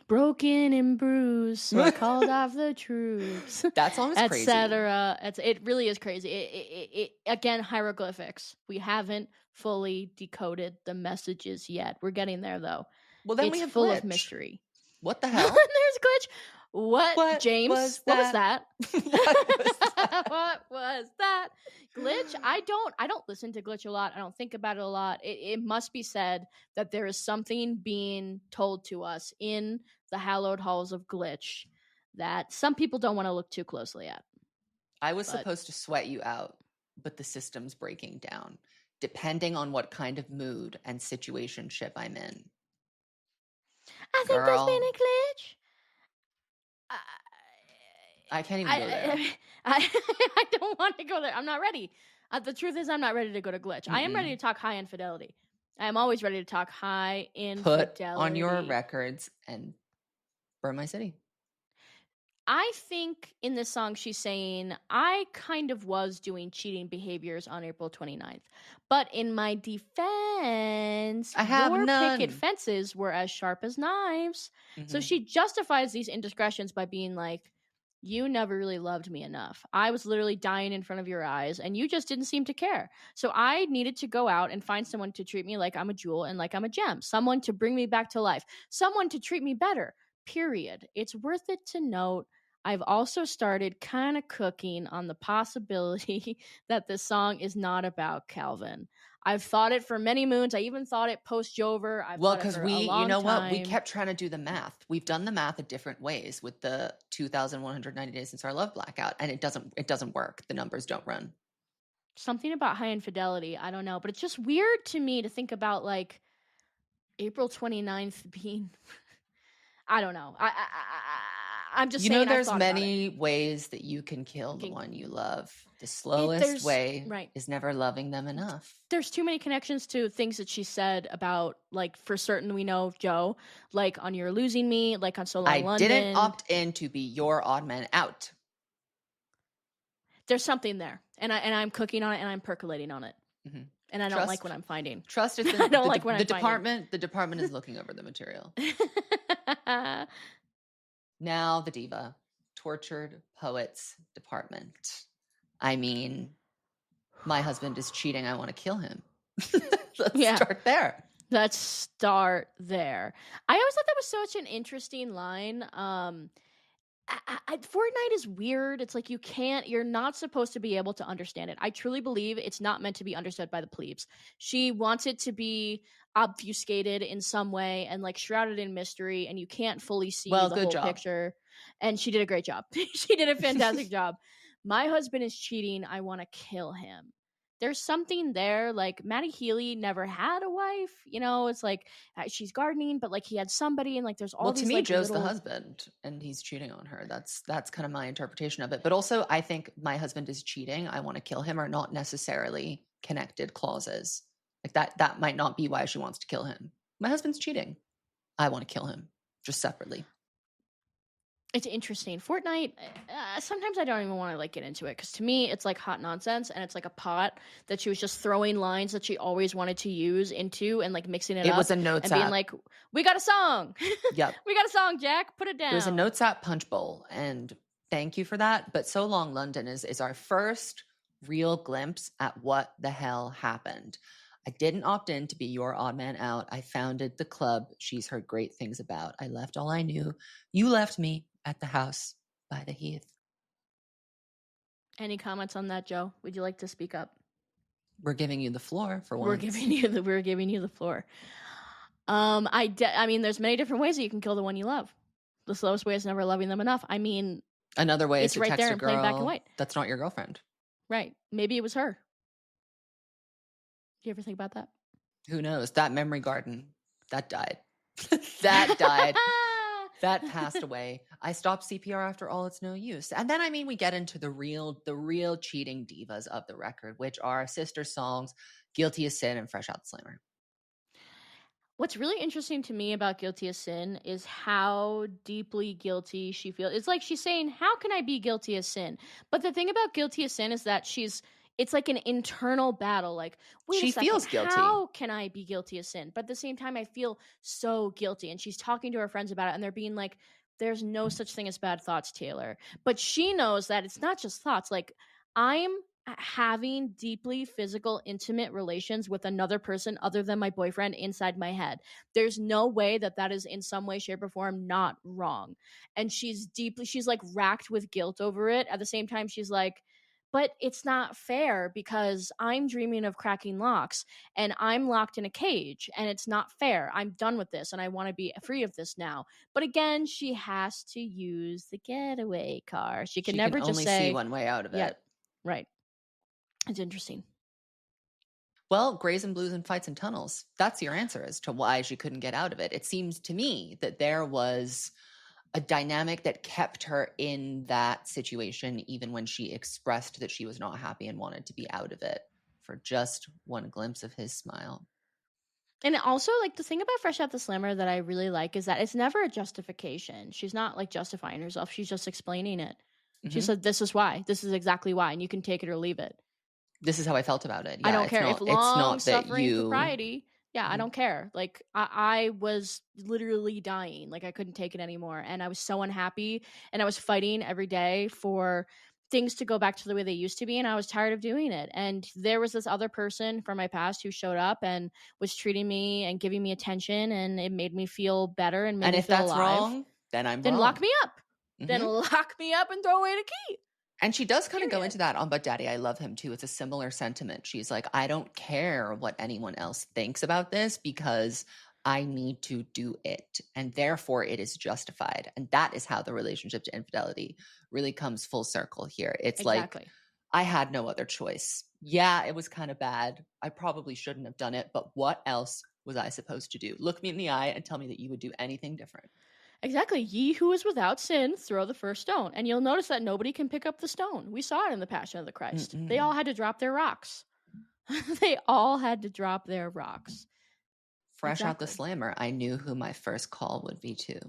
Broken and bruised, so I called off the troops. That song is crazy. Etc. It really is crazy. It again, hieroglyphics. We haven't fully decoded the messages yet. We're getting there, though. Well, then it's we have full Glitch. Of mystery. What the hell? There's Glitch. What James? What was that? What was that? Glitch? I don't listen to Glitch a lot. I don't think about it a lot. It must be said that there is something being told to us in the hallowed halls of Glitch that some people don't want to look too closely at. I was supposed to sweat you out, but the system's breaking down, depending on what kind of mood and situationship I'm in. I think there's been a glitch. I can't even go there. I don't want to go there. I'm not ready. The truth is, I'm not ready to go to Glitch. I am ready to talk high infidelity. I am always ready to talk high infidelity. Put on your records and burn my city. I think in this song she's saying, I kind of was doing cheating behaviors on April 29th. But in my defense, your picket fences were as sharp as knives. So she justifies these indiscretions by being like, you never really loved me enough. I was literally dying in front of your eyes, and you just didn't seem to care. So I needed to go out and find someone to treat me like I'm a jewel and like I'm a gem. Someone to bring me back to life. Someone to treat me better. Period. It's worth it to note I've also started kind of cooking on the possibility that this song is not about Calvin. I've thought it for many moons. I even thought it post-Jover. Well, because what? We kept trying to do the math. We've done the math in different ways with the 2,190 days since our love blackout, and it doesn't work. The numbers don't run. Something about high infidelity. I don't know, but it's just weird to me to think about like April 29th being. I don't know. I'm just saying. There's many ways that you can kill the one you love. The slowest way is never loving them enough. There's too many connections to things that she said about, like, for certain we know Joe, like on You're Losing Me, like on So Long London. I didn't opt in to be your odd man out. There's something there, and I'm cooking on it, and I'm perculating on it, and I don't like what I'm finding. Trust is I don't like what I'm finding. The department is looking over the material. Now the diva, tortured poets department. I mean, my husband is cheating. I want to kill him. Let's start there. Let's start there. I always thought that was such an interesting line. Fortnite is weird. It's like you're not supposed to be able to understand it. I truly believe it's not meant to be understood by the plebes. She wants it to be obfuscated in some way and like shrouded in mystery, and you can't fully see Well, the good whole job. picture. And she did a great job. She did a fantastic job. My husband is cheating. I want to kill him. There's something there. Like Maddie Healy never had a wife. It's like she's gardening, but like he had somebody, and like there's all Well, to these me, like Joe's the little. husband and he's cheating on her. That's kind of my interpretation of it. But also, I think my husband is cheating, I want to kill him are not necessarily connected clauses. Like that might not be why she wants to kill him. My husband's cheating. I want to kill him, just separately. It's interesting. Fortnite, sometimes I don't even want to like get into it because to me it's like hot nonsense, and it's like a pot that she was just throwing lines that she always wanted to use into and like mixing it It up was a notes and being app. like, "We got a song. Yep. We got a song, Jack. Put it down." It was a notes app punch bowl, and thank you for that. But So Long London is our first real glimpse at what the hell happened. I didn't opt in to be your odd man out. I founded the club she's heard great things about. I left all I knew. You left me at the house by the heath. Any comments on that, Joe? Would you like to speak up? We're giving you the floor for once. We're giving you the floor. I mean, there's many different ways that you can kill the one you love. The slowest way is never loving them enough. I mean, another way is it's to right text there a and playing black and girl white. that's not your girlfriend. Right. Maybe it was her. You ever think about that? Who knows? That memory garden, that died. That died. That passed away. I stopped CPR after all. It's no use. And then, I mean, we get into the real cheating divas of the record, which are sister songs, Guilty as Sin and Fresh Out the Slammer. What's really interesting to me about Guilty as Sin is how deeply guilty she feels. It's like she's saying, how can I be guilty as sin? But the thing about Guilty as Sin is that it's like an internal battle. Like, wait She a second, feels guilty. how can I be guilty as sin? But at the same time, I feel so guilty. And she's talking to her friends about it, and they're being like, there's no such thing as bad thoughts, Taylor. But she knows that it's not just thoughts. Like, I'm having deeply physical, intimate relations with another person other than my boyfriend inside my head. There's no way that is in some way, shape, or form not wrong. And she's like racked with guilt over it. At the same time, she's like, but it's not fair because I'm dreaming of cracking locks and I'm locked in a cage and it's not fair. I'm done with this and I want to be free of this now. But again, she has to use the getaway car. She can never just only say see one way out of it. Yeah, right. It's interesting. Well, Grays and Blues and Fights and Tunnels. That's your answer as to why she couldn't get out of it. It seems to me that there was a dynamic that kept her in that situation, even when she expressed that she was not happy and wanted to be out of it, for just one glimpse of his smile. And also, like, the thing about Fresh Out the Slammer that I really like is that it's never a justification. She's not like justifying herself. She's just explaining it. Mm-hmm. She said, this is why. This is exactly why. And you can take it or leave it. This is how I felt about it. Yeah, I don't care. If long-suffering you... propriety, yeah, I don't care. Like, I was literally dying. Like, I couldn't take it anymore. And I was so unhappy. And I was fighting every day for things to go back to the way they used to be. And I was tired of doing it. And there was this other person from my past who showed up and was treating me and giving me attention. And it made me feel better and made me feel alive. And if that's wrong, then I'm wrong. Then lock me up. Mm-hmm. Then lock me up and throw away the key. And she does kind of go into that on But Daddy, I Love Him Too. It's a similar sentiment. She's like, I don't care what anyone else thinks about this because I need to do it. And therefore it is justified. And that is how the relationship to infidelity really comes full circle here. It's like, I had no other choice. Yeah, it was kind of bad. I probably shouldn't have done it. But what else was I supposed to do? Look me in the eye and tell me that you would do anything different. Exactly. Ye who is without sin, throw the first stone. And you'll notice that nobody can pick up the stone. We saw it in the Passion of the Christ. Mm-mm. They all had to drop their rocks. They all had to drop their rocks. Fresh out the slammer, I knew who my first call would be to.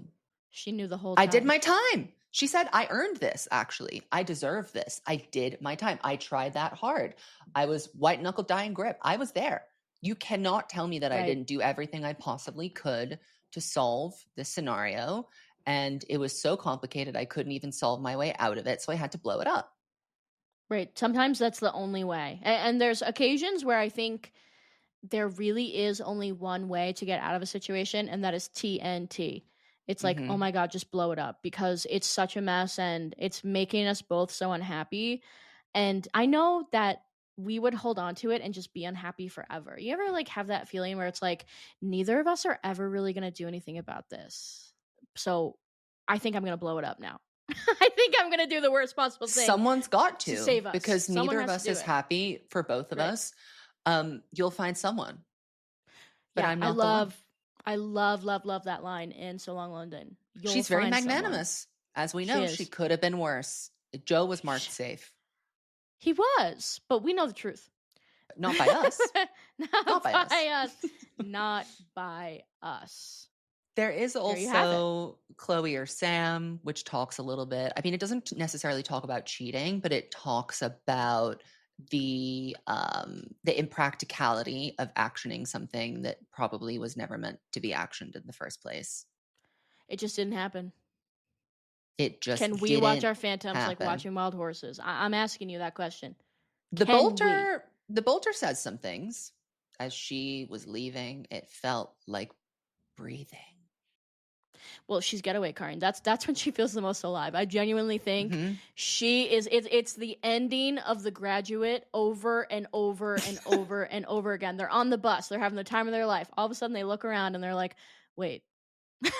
She knew the whole time. I did my time. She said, I earned this, actually. I deserve this. I did my time. I tried that hard. I was white knuckle dying grip. I was there. You cannot tell me that I didn't do everything I possibly could to solve this scenario. And it was so complicated, I couldn't even solve my way out of it. So I had to blow it up. Right. Sometimes that's the only way. And there's occasions where I think there really is only one way to get out of a situation, and that is TNT. It's like, oh Mhm. my God, just blow it up, because it's such a mess and it's making us both so unhappy. And I know that we would hold on to it and just be unhappy forever. You ever like have that feeling where it's like, neither of us are ever really going to do anything about this. So I think I'm going to blow it up now. I think I'm going to do the worst possible thing Someone's got to to, save us. because Someone neither of has to us do is it. happy for both of Right. us. You'll find someone, but Yeah, I'm not the one. I love that line in So Long London. You'll She's very find someone. magnanimous. As we She know, she is. could have been worse. Joe was marked safe. He was, but we know the truth. Not by us. Not by us. Not by us. There is There you have it. also Chloe or Sam, which talks a little bit. I mean, it doesn't necessarily talk about cheating, but it talks about the impracticality of actioning something that probably was never meant to be actioned in the first place. It just didn't happen. It just Can we didn't watch our phantoms like happen. watching wild horses? I'm asking you that question. The Can we? Bolter says some things as she was leaving. It felt like breathing. Well, she's Getaway, Karin. That's when she feels the most alive. I genuinely think Mhm. she is. It's the ending of The Graduate over and over and over and over again. They're on the bus. They're having the time of their life. All of a sudden, they look around and they're like, "Wait, what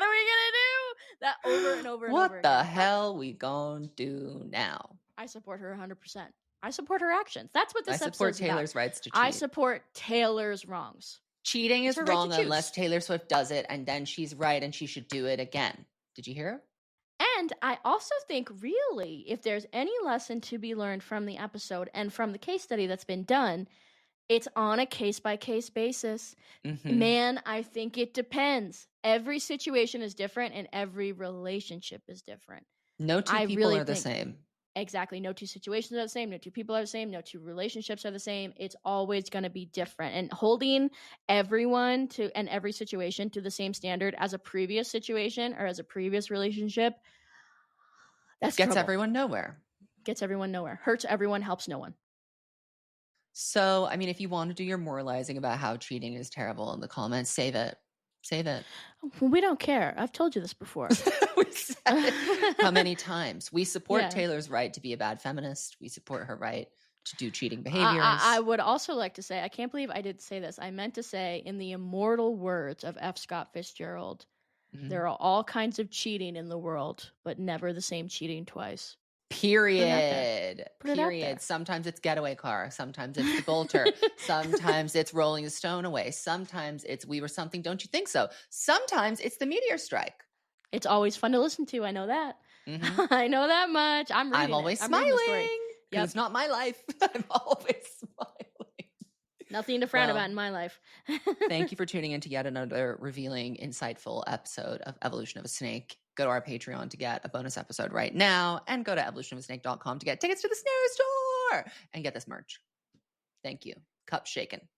are we gonna do?" That over and over and over What again. the hell we gonna do now? I support her 100%. I support her actions. That's what this I episode support is about. Taylor's rights to cheat. I support Taylor's wrongs. Cheating It's is her right to wrong choose. unless Taylor Swift does it, and then she's right and she should do it again. Did you hear? And I also think, really, if there's any lesson to be learned from the episode and from the case study that's been done, it's on a case-by-case basis. Mhm. Man, I think it depends. Every situation is different and every relationship is different. No two I people really are the think- same. Exactly. No two situations are the same. No two people are the same. No two relationships are the same. It's always going to be different. And holding everyone to and every situation to the same standard as a previous situation or as a previous relationship, that's Gets trouble. everyone nowhere. Gets everyone nowhere. Hurts everyone, helps no one. So, I mean, if you want to do your moralizing about how cheating is terrible in the comments, save it. Save it. We don't care. I've told you this before. We said it how many times? We support Yeah. Taylor's right to be a bad feminist. We support her right to do cheating behaviors. I would also like to say, I can't believe I did say this. I meant to say, in the immortal words of F. Scott Fitzgerald, Mhm. there are all kinds of cheating in the world, but never the same cheating twice. Period. Put it out there. Period. Sometimes it's Getaway car. Sometimes it's the Bolter. Sometimes it's Rolling the Stone away. Sometimes it's We Were Something, Don't You Think So? Sometimes it's the meteor strike. It's always fun to listen to. I know that. Mhm. I know that much. I'm reading I'm always it. I'm reading the story. smiling. Yep. It's not my life. I'm always smiling. Nothing to frown Well, about in my life. Thank you for tuning in to yet another revealing, insightful episode of Evolution of a Snake. Go to our Patreon to get a bonus episode right now, and go to evolutionofasnake.com to get tickets to the Snare Store and get this merch. Thank you. Cup shaken.